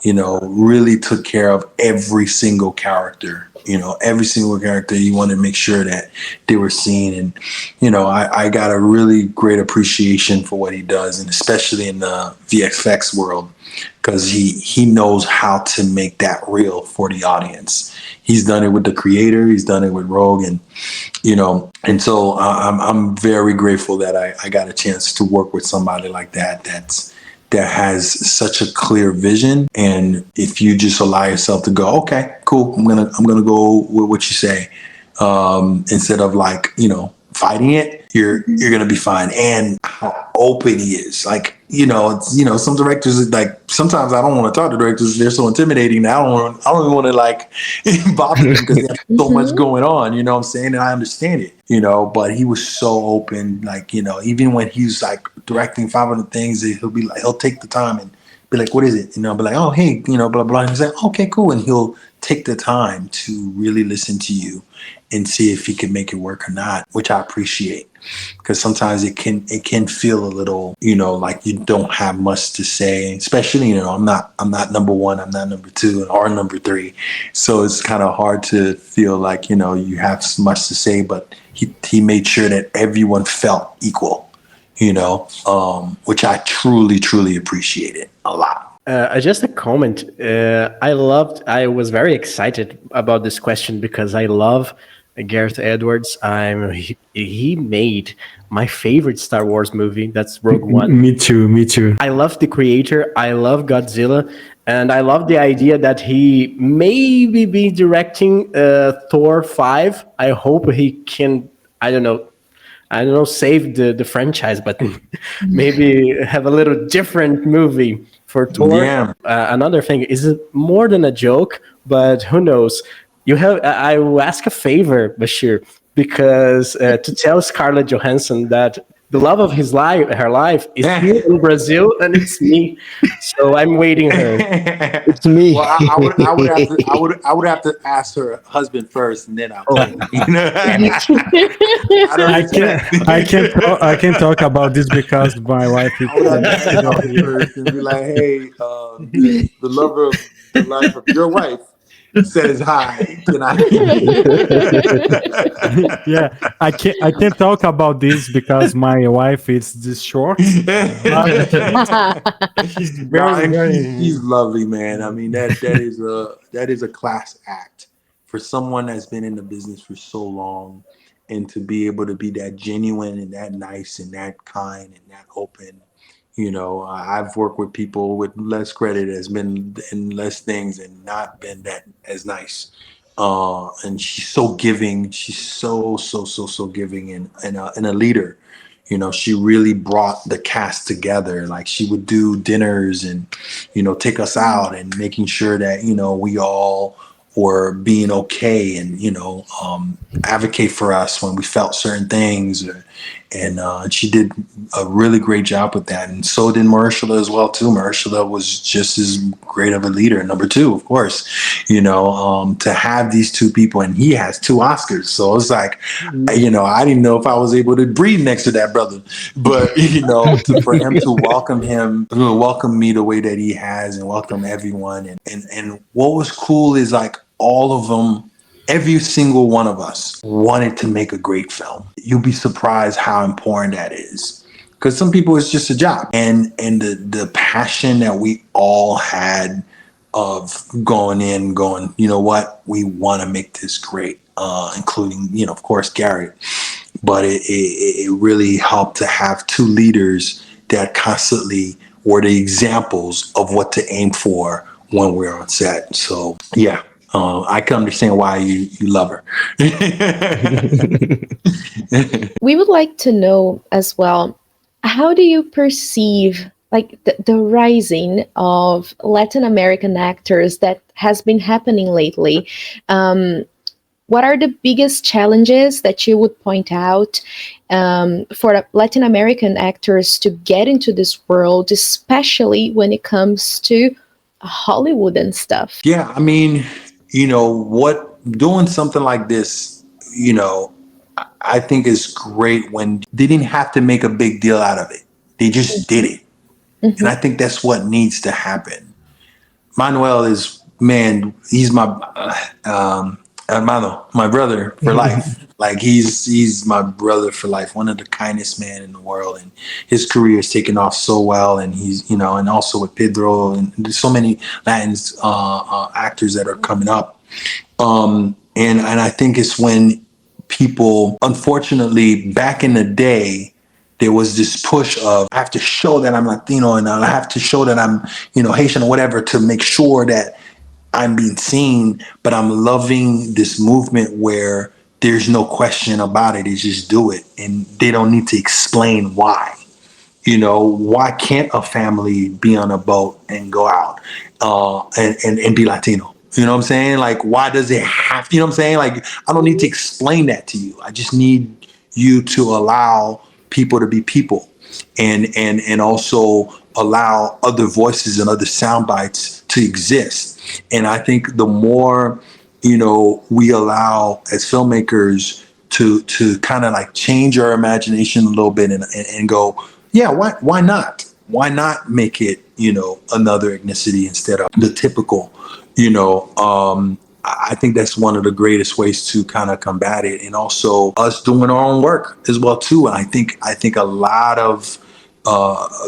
really took care of every single character. Every single character, you want to make sure that they were seen. And I got a really great appreciation for what he does, and especially in the VFX world, because he knows how to make that real for the audience. He's done it with the creator. He's done it with Rogue, and so I'm very grateful that I got a chance to work with somebody like that. That has such a clear vision. And if you just allow yourself to go, okay, cool, I'm gonna go with what you say, instead of fighting it, you're gonna be fine. And how open he is, some directors, sometimes I don't want to talk to directors. They're so intimidating. I don't even want to bother them because they have so much going on. You know what I'm saying? And I understand it. But he was so open. Even when he's directing 500 things, he'll take the time and be like, "What is it?" Be like, "Oh, hey, blah blah." And he's like, "Okay, cool," and he'll take the time to really listen to you and see if he can make it work or not, which I appreciate, because sometimes it can feel a little, like you don't have much to say, especially, I'm not number one, I'm not number two or number three. So it's kind of hard to feel like, you have much to say, but he made sure that everyone felt equal, which I truly, truly appreciated a lot. Just a comment. I was very excited about this question because I love Gareth Edwards. He made my favorite Star Wars movie. That's Rogue One. Me too. I love the creator. I love Godzilla. And I love the idea that he maybe be directing Thor 5. I hope he can, I don't know, save the franchise, but maybe have a little different movie for Thor. Yeah. Another thing, is it more than a joke? But who knows? I will ask a favor, Bashir, because to tell Scarlett Johansson that the love of her life is here in Brazil, and it's me. So I'm waiting her. It's me. Well, I would have to ask her husband first, and then I'll. I can't talk about this because my wife is. I would have to ask her husband first and be like, "Hey, the lover of the life of your wife says hi. Can I?" Yeah, I can't talk about this because my wife is this short. She's He's lovely, man. I mean, that is a class act for someone that's been in the business for so long, and to be able to be that genuine and that nice and that kind and that open. I've worked with people with less credit, has been in less things and not been that as nice. And she's so giving. She's so giving and a leader. She really brought the cast together. Like, she would do dinners and, take us out and making sure that, we all were being okay and, advocate for us when we felt certain things. And she did a really great job with that. And so did Mahershala as well, too. Mahershala was just as great of a leader. Number two, of course, to have these two people, and he has 2 Oscars. So it's like, I didn't know if I was able to breathe next to that brother. But, for him to welcome me the way that he has and welcome everyone. And what was cool is all of them, every single one of us wanted to make a great film. You'll be surprised how important that is. Because some people, it's just a job. And the passion that we all had of going, you know what, we want to make this great, including, of course, Garrett. But it really helped to have 2 leaders that constantly were the examples of what to aim for when we're on set. So yeah, I can understand why you love her. We would like to know as well, how do you perceive like the rising of Latin American actors that has been happening lately? What are the biggest challenges that you would point out for Latin American actors to get into this world, especially when it comes to Hollywood and stuff? Yeah, I mean, doing something like this, I think is great when they didn't have to make a big deal out of it. They just did it. Mm-hmm. And I think that's what needs to happen. Manuel is, man, he's my hermano, my brother for life. Like he's my brother for life, one of the kindest men in the world, and his career is taking off so well. And he's, and also with Pedro, and there's so many Latin actors that are coming up. And I think it's when people, unfortunately, back in the day, there was this push of, I have to show that I'm Latino, and I have to show that I'm, Haitian or whatever, to make sure that I'm being seen. But I'm loving this movement where there's no question about it. They just do it, and they don't need to explain why. Why can't a family be on a boat and go out and be Latino? You know what I'm saying? Like, why does it have to, you know what I'm saying? Like, I don't need to explain that to you. I just need you to allow people to be people, and also allow other voices and other sound bites to exist. And I think the more, we allow as filmmakers to kind of like change our imagination a little bit and go, yeah, why not? Why not make it, another ethnicity instead of the typical, I think that's one of the greatest ways to kind of combat it, and also us doing our own work as well too. And I think a lot of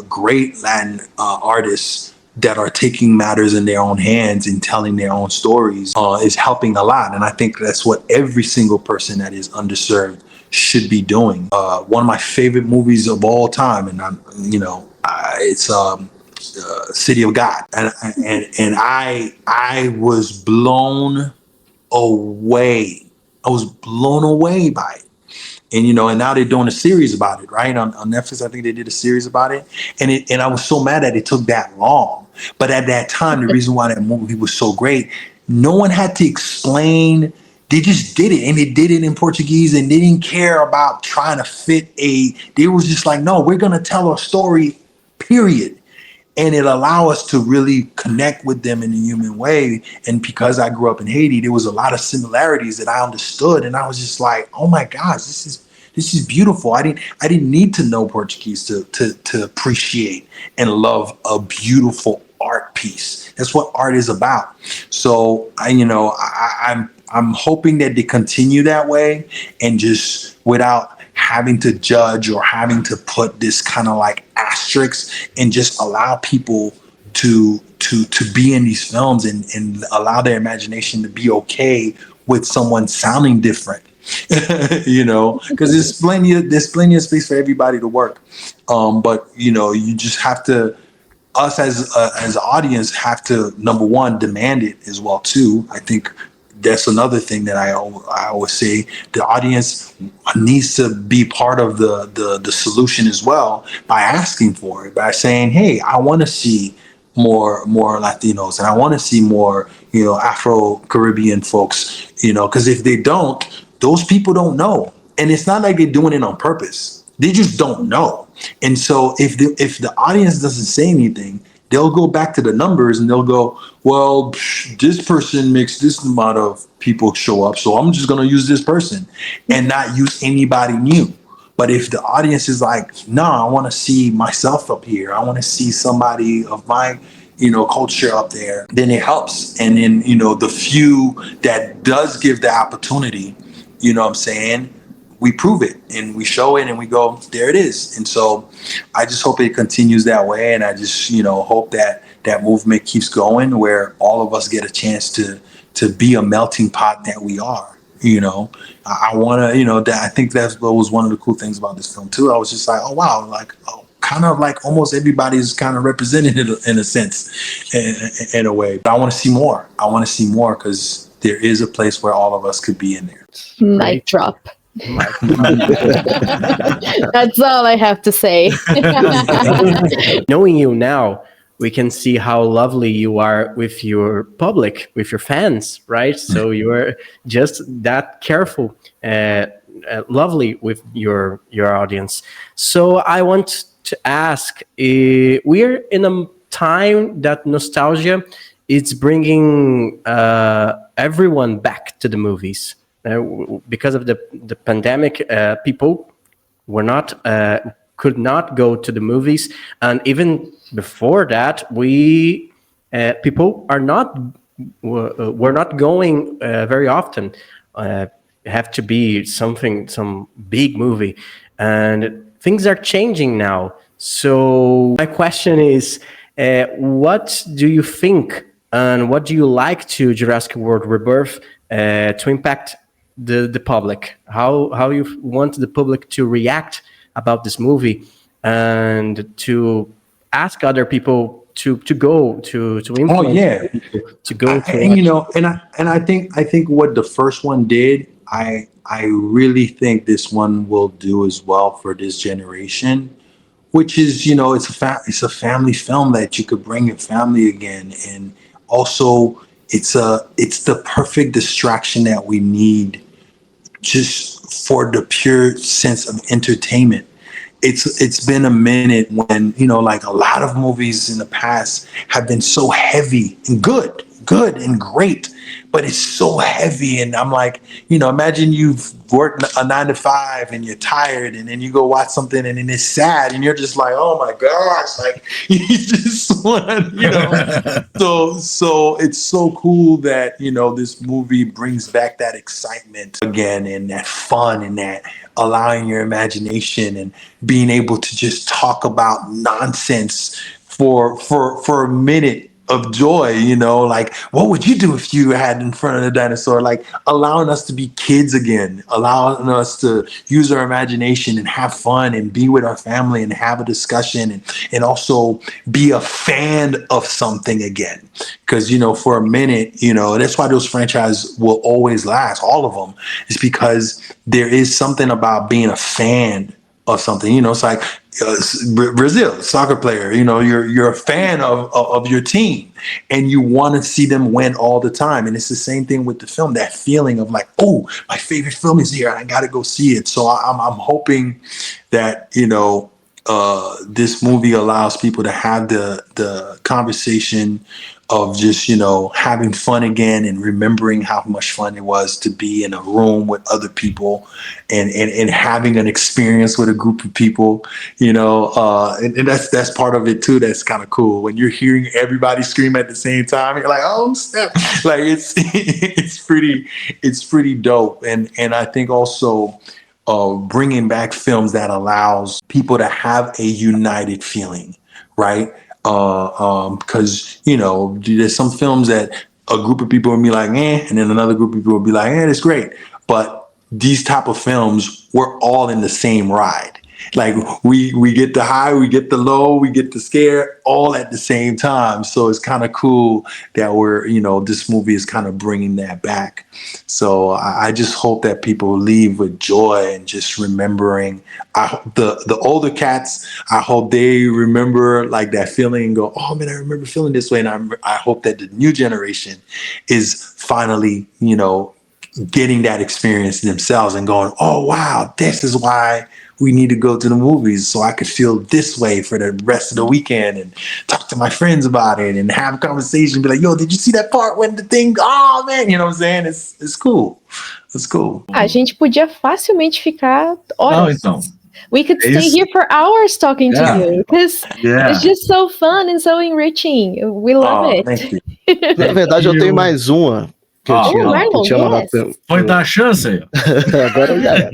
great Latin artists that are taking matters in their own hands and telling their own stories is helping a lot. And I think that's what every single person that is underserved should be doing. One of my favorite movies of all time, and it's City of God, and I was blown away. I was blown away by it. And and now they're doing a series about it, right? On Netflix, I think they did a series about it. And I was so mad that it took that long. But at that time, the reason why that movie was so great, no one had to explain. They just did it, and they did it in Portuguese, and they didn't care about trying to fit they was just like, no, we're gonna tell a story, period. And it allowed us to really connect with them in a human way. And because I grew up in Haiti, there was a lot of similarities that I understood. And I was just like, oh my gosh, this is beautiful. I didn't need to know Portuguese to appreciate and love a beautiful art piece. That's what art is about. So I'm hoping that they continue that way, and just without having to judge or having to put this kind of like asterisk, and just allow people to be in these films and allow their imagination to be okay with someone sounding different. Because there's plenty of space for everybody to work. But you just have to, us as an audience have to, number one, demand it as well too. I think that's another thing that I always say. The audience needs to be part of the solution as well, by asking for it, by saying, hey, I want to see more Latinos, and I want to see more, Afro-Caribbean folks, because if they don't, those people don't know. And it's not like they're doing it on purpose. They just don't know. And so if the audience doesn't say anything, they'll go back to the numbers and they'll go, well, this person makes this amount of people show up, so I'm just going to use this person and not use anybody new. But if the audience is like, no, I want to see myself up here, I want to see somebody of my, culture up there, then it helps. And then, the few that does give the opportunity, what I'm saying, we prove it and we show it and we go, there it is. And so I just hope it continues that way. And I just, hope that movement keeps going, where all of us get a chance to be a melting pot that we are. I want to, I think that was one of the cool things about this film too. I was just like, oh, wow, like, oh, kind of like almost everybody's kind of represented in a sense, in a way. But I want to see more. I want to see more because there is a place where all of us could be in there. Mic drop. That's all I have to say. Knowing you now, we can see how lovely you are with your public, with your fans, right? So you are just that careful, lovely with your audience. So I want to ask, we're in a time that nostalgia is bringing everyone back to the movies. Because of the pandemic, people were not could not go to the movies, and even before that, people are not were not going very often. Have to be some big movie, and things are changing now. So my question is, what do you think, and what do you like to Jurassic World Rebirth to impact the public? How you want the public to react about this movie, and to ask other people to go to influence people to go to and, and I think what the first one did, I really think this one will do as well for this generation, which is, it's a family film that you could bring your family again, and also it's the perfect distraction that we need just for the pure sense of entertainment. It's been a minute when, like a lot of movies in the past have been so heavy and good and great, but it's so heavy. And I'm like, imagine you've worked a 9 to 5 and you're tired, and then you go watch something and then it's sad and you're just like, oh my gosh, like you just want, so it's so cool that, this movie brings back that excitement again, and that fun, and that allowing your imagination and being able to just talk about nonsense for a minute of joy, like what would you do if you had in front of the dinosaur? Like allowing us to be kids again, allowing us to use our imagination and have fun and be with our family and have a discussion, and also be a fan of something again. Because, for a minute, that's why those franchises will always last, all of them, is because there is something about being a fan of something. It's like Brazil, soccer player, you're a fan of your team, and you want to see them win all the time. And it's the same thing with the film, that feeling of like, oh, my favorite film is here, I got to go see it. So I'm hoping that, this movie allows people to have the conversation of just, having fun again, and remembering how much fun it was to be in a room with other people, and having an experience with a group of people, and that's part of it too. That's kind of cool when you're hearing everybody scream at the same time. You're like, oh snap! Like it's pretty dope. And I think also bringing back films that allows people to have a united feeling, right? Because there's some films that a group of people will be like, and then another group of people will be like, that's great. But these type of films, we're all in the same ride. Like we get the high, we get the low, we get the scare all at the same time. So it's kind of cool that this movie is kind of bringing that back. So I just hope that people leave with joy and just remembering. The older cats, I hope they remember like that feeling and go, oh man, I remember feeling this way. And I hope that the new generation is finally, getting that experience themselves and going, oh wow, this is why we need to go to the movies, so I could feel this way for the rest of the weekend, and talk to my friends about it and have a conversation, be like, yo, did you see that part when the thing, oh man, you know what I'm saying? It's cool. It's cool. A gente podia facilmente ficar horas. Então. We could stay here for hours talking to you, because it's just so fun and so enriching. We love it. Thank you. Na verdade, eu tenho mais uma. Que eu tinha mandado. Foi dar a chance aí. Agora já era.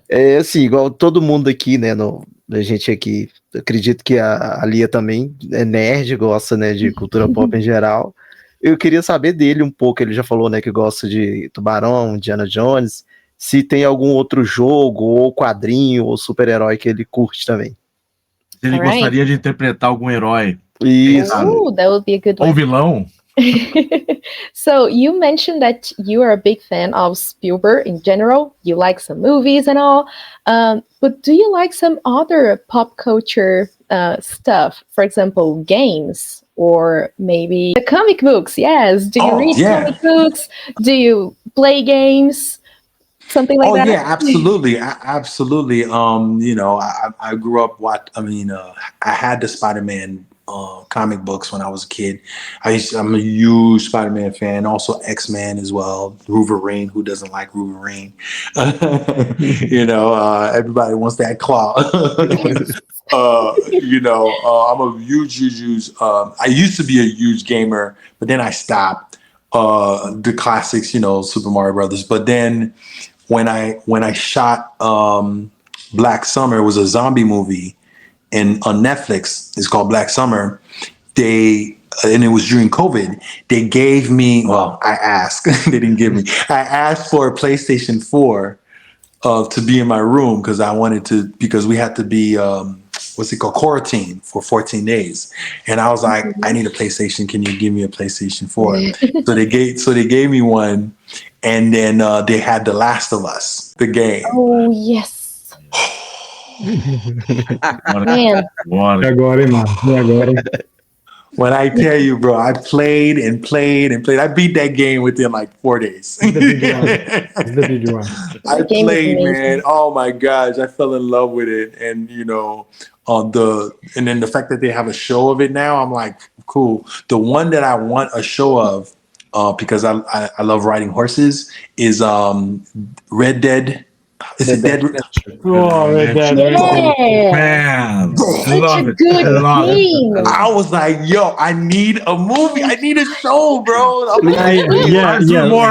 É assim, igual todo mundo aqui, né? A gente aqui, acredito que a Lia também é nerd, gosta, né, de cultura pop em geral. Eu queria saber dele um pouco. Ele já falou, né, que gosta de Tubarão, Indiana Jones. Se tem algum outro jogo, ou quadrinho, ou super-herói que ele curte também. Se ele Alright. gostaria de interpretar algum herói Isso. Ooh, that would be a good ou one. vilão. So you mentioned that you are a big fan of Spielberg in general. You like some movies and all. But do you like some other pop culture stuff? For example, games or maybe the comic books? Yes. Do you read comic books? Do you play games? Something like that? Oh yeah, absolutely, absolutely. You know, I grew up I had the Spider-Man comic books when I was a kid. I'm a huge Spider-Man fan. Also X-Men as well. Wolverine. Who doesn't like Wolverine? You know, everybody wants that claw. You know, I'm a huge. I used to be a huge gamer, but then I stopped. The classics, you know, Super Mario Brothers. But then when I shot Black Summer, it was a zombie movie, and on Netflix, it's called Black Summer. And it was during COVID. They gave me, well, I asked, they didn't give me. I asked for a PlayStation 4 to be in my room because we had to be quarantine for 14 days. And I was like, I need a PlayStation. Can you give me a PlayStation 4? So they gave me one, and then they had The Last of Us, the game. Oh, yes. Man. E agora, hein, mano? E agora? When I tell you, bro, I played and played and played. I beat that game within like 4 days. It's the big one. I played, man. Oh my gosh, I fell in love with it. And you know, and then the fact that they have a show of it now, I'm like, cool. The one that I want a show of, because I love riding horses, is Red Dead. Is it Dead? Oh, Red Dead. Man, Such a good game. I was like, yo, I need a movie. I need a show, bro. Yeah,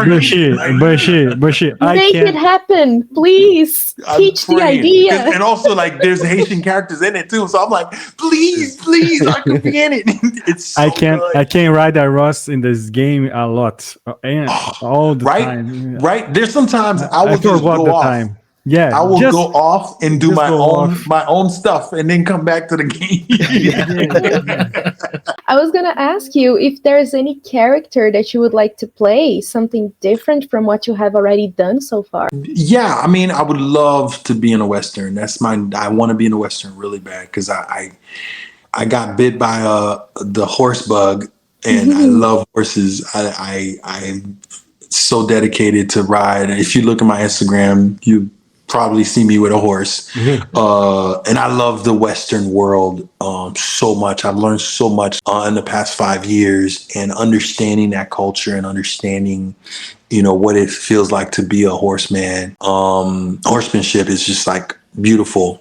Bushi. Make it happen, please. Teach the idea. And also, like, there's Haitian characters in it too. So I'm like, please, I could be in it. It's so good. I can ride a horse in this game a lot, and all the time. Right. There's sometimes I will just forgot go the off. time. Yeah, I will go off and do my own stuff, and then come back to the game. I was gonna ask you if there's any character that you would like to play, something different from what you have already done so far. Yeah, I mean, I would love to be in a Western. I want to be in a Western really bad because I got bit by the horse bug, and I love horses. I'm so dedicated to ride. If you look at my Instagram, you probably see me with a horse. And I love the Western world so much. I've learned so much in the past 5 years, and understanding that culture and understanding, you know, what it feels like to be a horseman. Horsemanship is just like beautiful.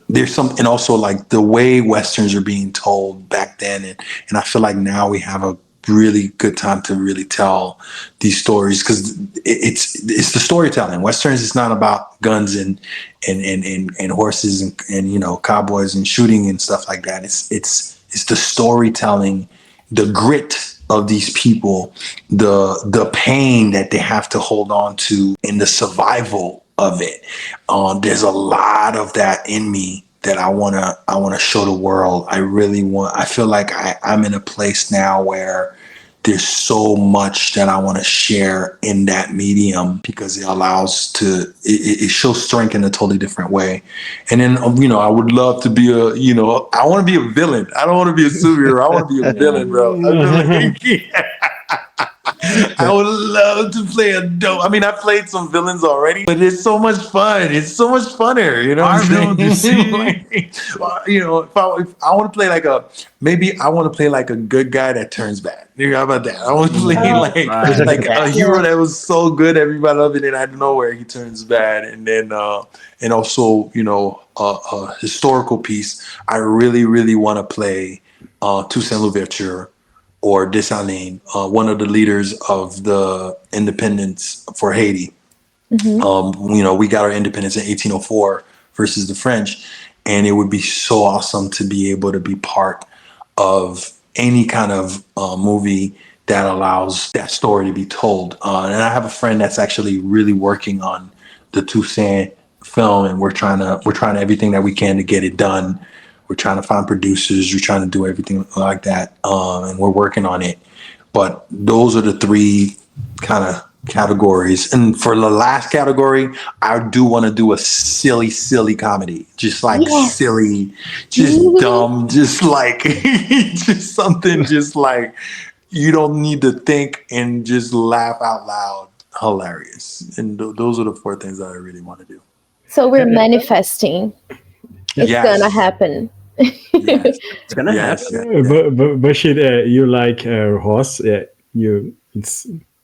There's and also like the way Westerns are being told back then. And I feel like now we have a really good time to really tell these stories, because it's the storytelling. Westerns is not about guns and horses and you know, cowboys and shooting and stuff like that. It's the storytelling, the grit of these people, the pain that they have to hold on to, and the survival of it. There's a lot of that in me that I wanna show the world. I feel like I'm in a place now where there's so much that I want to share in that medium, because it allows it shows strength in a totally different way. And then, you know, I would love to be I want to be a villain. I don't want to be a superhero. I want to be a villain, bro. I would love to play a dope. I mean, I played some villains already, but it's so much fun. It's so much funner, you know what I'm saying? You know, if I want to play like I want to play like a good guy that turns bad. How about that? I want to play like a hero that was so good, everybody loved it, and out of nowhere he turns bad. And then and also, you know, a historical piece. I really, really want to play Toussaint Louverture or Dessalines, one of the leaders of the independence for Haiti. You know, we got our independence in 1804 versus the French, and it would be so awesome to be able to be part of any kind of movie that allows that story to be told. And I have a friend that's actually really working on the Toussaint film, and we're trying everything that we can to get it done We're trying to find producers. We're trying to do everything like that, and we're working on it. But those are the three kind of categories. And for the last category, I do want to do a silly comedy, just like silly, just dumb, just like just something, just like you don't need to think and just laugh out loud, hilarious. And those are the four things that I really want to do. So we're manifesting. It's gonna happen. Yes. It's gonna happen. But Bashir, you like horse?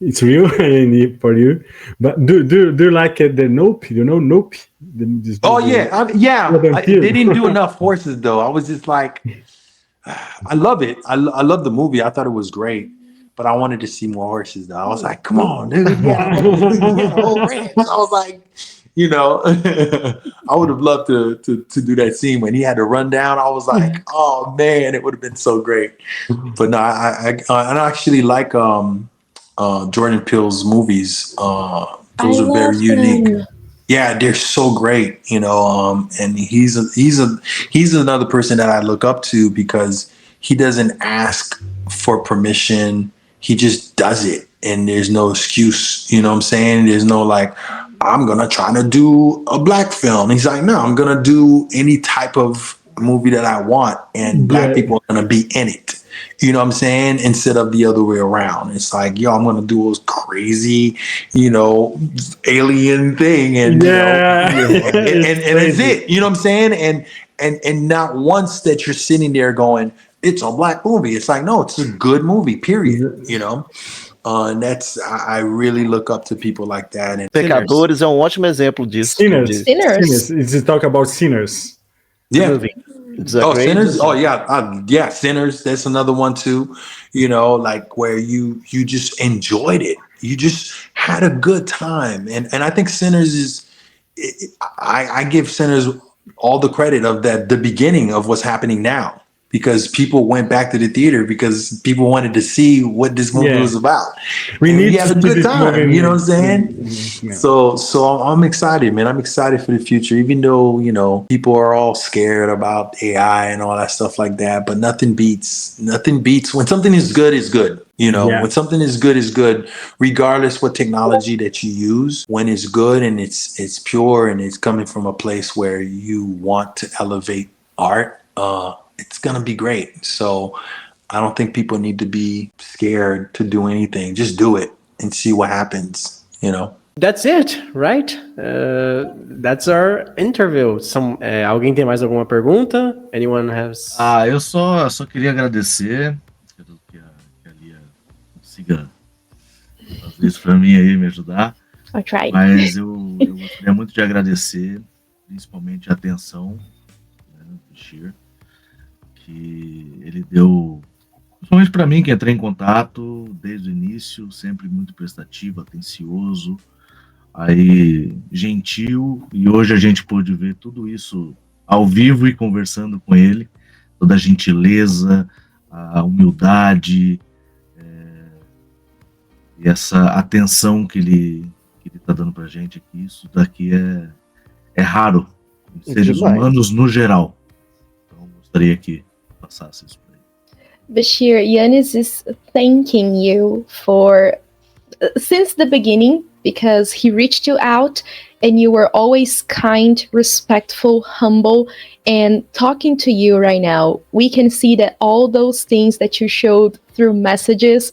It's real for you. But do you like the Nope? You know Nope? They didn't do enough horses though. I was just like, I love it. I love the movie. I thought it was great, but I wanted to see more horses though. I was like, come on, dude. I was like, you know, I would have loved to do that scene when he had to run down. I was like, oh man, it would have been so great. But no, I actually like Jordan Peele's movies. Those are very unique. Yeah, they're so great, you know. And he's another person that I look up to because he doesn't ask for permission. He just does it, and there's no excuse. You know what I'm saying? There's no like, I'm gonna try to do a black film. He's like, no, I'm gonna do any type of movie that I want, and black people are gonna be in it. You know what I'm saying? Instead of the other way around. It's like, yo, I'm gonna do a crazy, you know, alien thing, and you know, and that's it. You know what I'm saying? And not once that you're sitting there going, it's a black movie. It's like, no, it's a good movie, period. You know? And that's, I really look up to people like that. And Pecadores é ótimo exemplo disso. Sinners. It's talk about sinners. Yeah. Sinners. Sinners. That's another one too. You know, like where you just enjoyed it. You just had a good time. And I think Sinners is, I give Sinners all the credit of that, the beginning of what's happening now. Because people went back to the theater because people wanted to see what this movie was about. We had a good time, you know what I'm saying? So I'm excited, man. I'm excited for the future, even though, you know, people are all scared about AI and all that stuff like that. But nothing beats when something is good, it's good. You know, when something is good, regardless what technology that you use, when it's good and it's pure and it's coming from a place where you want to elevate art, it's going to be great. So I don't think people need to be scared to do anything. Just do it and see what happens, you know? That's it, right? That's our interview. Alguém tem mais alguma pergunta? Anyone has... Eu só queria agradecer. Espero que a Lia consiga fazer isso para mim aí, me ajudar. I'll try. Mas eu gostaria muito de agradecer, principalmente a atenção, né, do Bechir, que ele deu, principalmente para mim, que entrei em contato desde o início, sempre muito prestativo, atencioso, aí gentil, e hoje a gente pôde ver tudo isso ao vivo e conversando com ele, toda a gentileza, a humildade, e essa atenção que ele está dando para a gente aqui. Isso daqui é raro em seres humanos no geral. Então gostaria que passasse isso para ele. Bechir, Yannis is thanking you for since the beginning, because he reached you out and you were always kind, respectful, humble, and talking to you right now, we can see that all those things that you showed through messages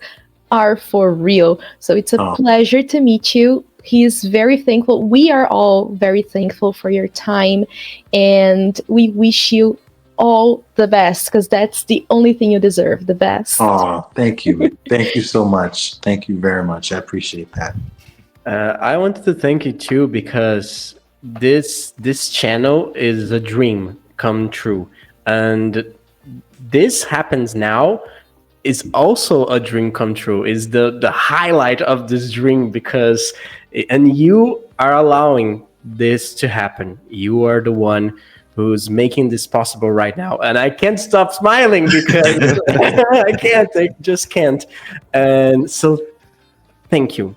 are for real. So it's a pleasure to meet you. He is very thankful. We are all very thankful for your time, and we wish you all the best, because that's the only thing you deserve, the best. Oh, thank you. Thank you so much. Thank you very much. I appreciate that. I wanted to thank you too, because this channel is a dream come true, and this happens now is also a dream come true. Is the highlight of this dream, because and you are allowing this to happen. You are the one who's making this possible right now, and I can't stop smiling because I just can't. And so thank you,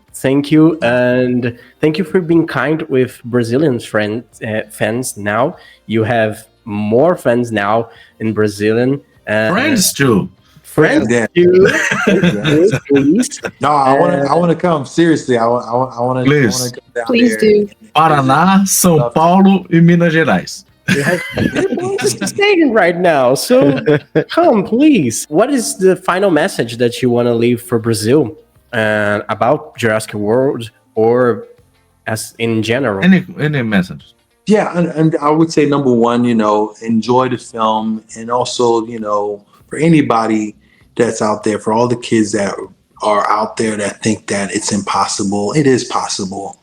and thank you for being kind with Brazilian fans. Now you have more fans now in Brazilian. Friends too. Friends Yeah. too. Please. No, I want to come. Seriously, I want to Please. come down Please there. do. Paraná, São Paulo e Minas Gerais. Just saying right now. So come, please. What is the final message that you want to leave for Brazil about Jurassic World, or as in general? Any message? Yeah, and I would say number one, enjoy the film, and also, for anybody that's out there, for all the kids that are out there that think that it's impossible, it is possible.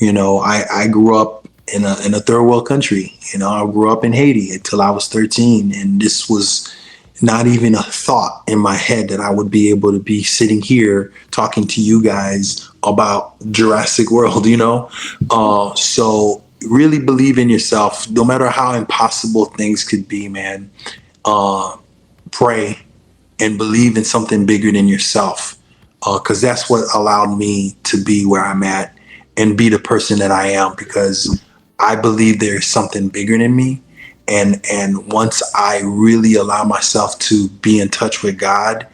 I grew up in a third world country. I grew up in Haiti until I was 13, and this was not even a thought in my head that I would be able to be sitting here talking to you guys about Jurassic World, so really believe in yourself, no matter how impossible things could be, man. Pray and believe in something bigger than yourself, because that's what allowed me to be where I'm at and be the person that I am, because I believe there's something bigger than me. And once I really allow myself to be in touch with God,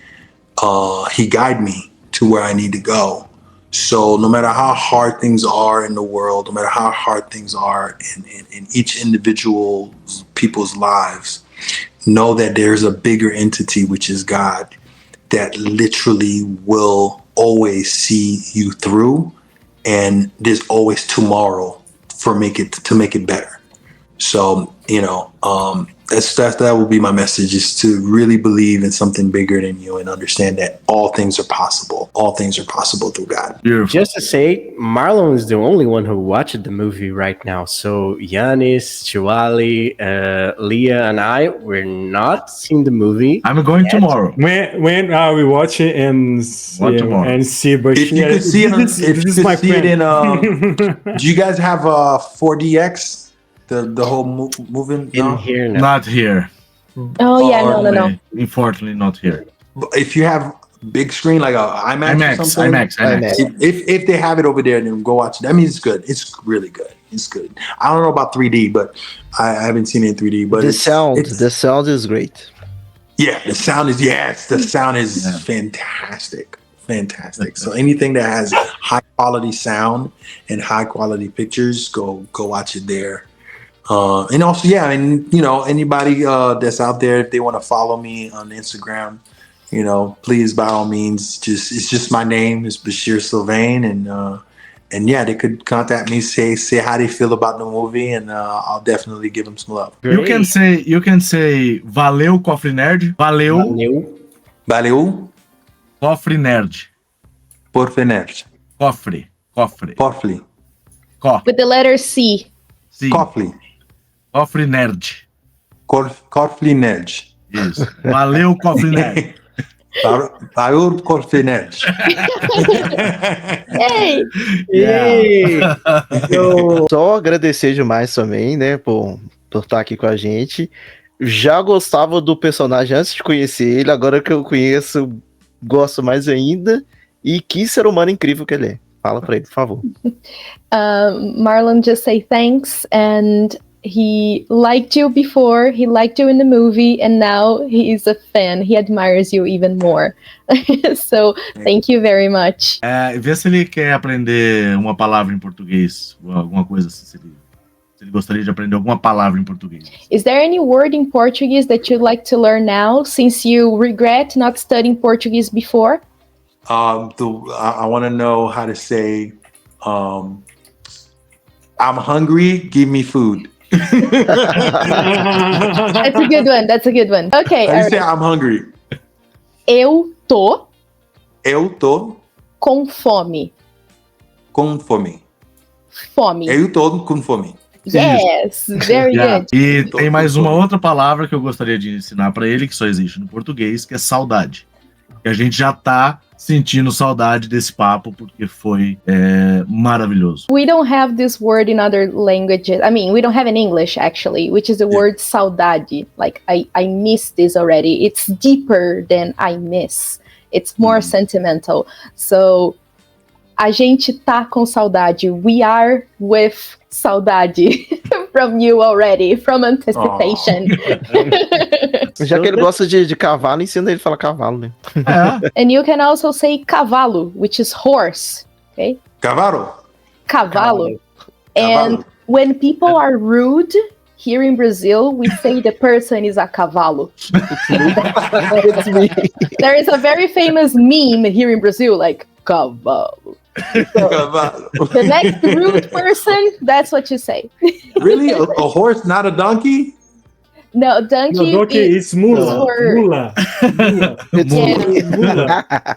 he guide me to where I need to go. So no matter how hard things are in the world, no matter how hard things are in each individual people's lives, know that there's a bigger entity, which is God, that literally will always see you through. And there's always tomorrow to make it better. So, that would be my message, is to really believe in something bigger than you and understand that all things are possible. All things are possible through God. Beautiful. Just to say, Marlon is the only one who watched the movie right now. So Yanis, Chiwali, Leah, and I, we're not seeing the movie. I'm going yet. tomorrow. When we watch it and see, but If you could see it, this is my see it friend. do you guys have 4DX? The whole moving? In No? here now. Not here. Oh yeah, no. Unfortunately, not here. If you have big screen like a IMAX or something, IMAX. If they have it over there, then go watch it. That means it's good. It's really good. It's good. I don't know about 3D, but I haven't seen it in 3D. But The sound is great. Yeah, the sound is fantastic. Fantastic. So anything that has high quality sound and high quality pictures, go watch it there. And also, anybody that's out there, if they want to follow me on Instagram, please, by all means, it's just my name. It's Bechir Sylvain, and they could contact me, say how they feel about the movie, and I'll definitely give them some love. You can say valeu Cofre Nerd. Valeu. Cofre Nerd. Cofre Nerd. Cofre. With the letter C. Sim. Cofre Nerd. Cofre Nerd. Isso. Valeu, Cofre Nerd. Valeu, Cofre Nerd. Hey! Só agradecer demais também, né, por estar aqui com a gente. Já gostava do personagem antes de conhecer ele, agora que eu conheço, gosto mais ainda. E que ser humano incrível que ele é. Fala pra ele, por favor. Marlon just say thanks, and he liked you before, he liked you in the movie, and now he is a fan. He admires you even more. So, thank you very much. Vê se ele quer aprender uma palavra em português, ou alguma coisa assim, se ele gostaria de aprender alguma palavra em português. Is there any word in Portuguese that you'd like to learn now, since you regret not studying Portuguese before? I want to know how to say, I'm hungry, give me food. That's a good one. Okay. How do you say I'm hungry? Eu tô com fome. Com fome. Fome. Eu tô com fome. Yes, very good. E tem mais uma outra palavra que eu gostaria de ensinar para ele, que só existe no português, que é saudade. E a gente já tá sentindo saudade desse papo, porque foi maravilhoso. We don't have this word in other languages. I mean, we don't have in English, actually, which is the word saudade. Like, I miss this already. It's deeper than I miss. It's more sentimental. So, a gente tá com saudade. We are with saudade. from you already, from anticipation. Já que ele gosta de cavalo, ensina ele a falar cavalo, né? And you can also say cavalo, which is horse. Okay? Cavalo. Cavalo. And when people are rude here in Brazil, we say the person is a cavalo. It's me. There is a very famous meme here in Brazil, like cavalo. So, the next rude person, that's what you say. Really? A horse, not a donkey? No, donkey. No, donkey is mula. for- Mula. Yeah, Mula.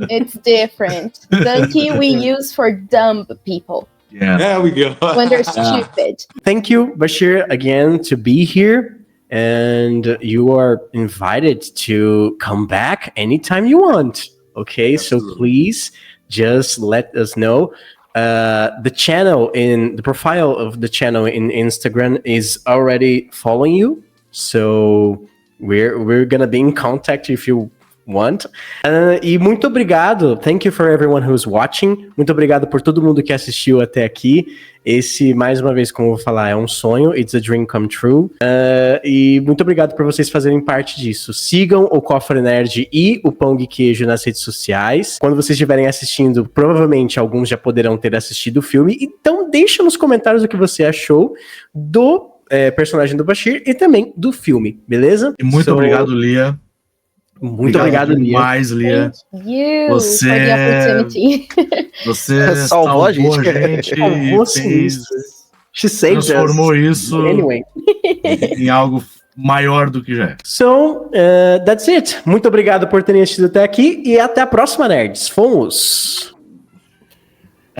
it's different. Donkey we use for dumb people Yeah. There we go. when they're stupid. Thank you, Bashir, again to be here. And you are invited to come back anytime you want. Okay, so please just let us know. The channel in the profile of the channel in Instagram is already following you. So we're gonna be in contact if you want. E muito obrigado. Thank you for everyone who's watching. Muito obrigado por todo mundo que assistiu até aqui. Esse, mais uma vez, como eu vou falar, é um sonho. It's a dream come true. E muito obrigado por vocês fazerem parte disso. Sigam o Cofre Nerd e o Pão de Queijo nas redes sociais. Quando vocês estiverem assistindo, provavelmente alguns já poderão ter assistido o filme. Então deixa nos comentários o que você achou do personagem do Bashir e também do filme, beleza? E muito obrigado, Lia. Muito obrigado, Lia. Demais, Lia. Thank you Você- for the opportunity. Você Salvou a gente. Salvou e fez, sinistro. She saved us. transformou isso Anyway. em algo maior do que já é. So, that's it. Muito obrigado por terem assistido até aqui e até a próxima, nerds. Fomos!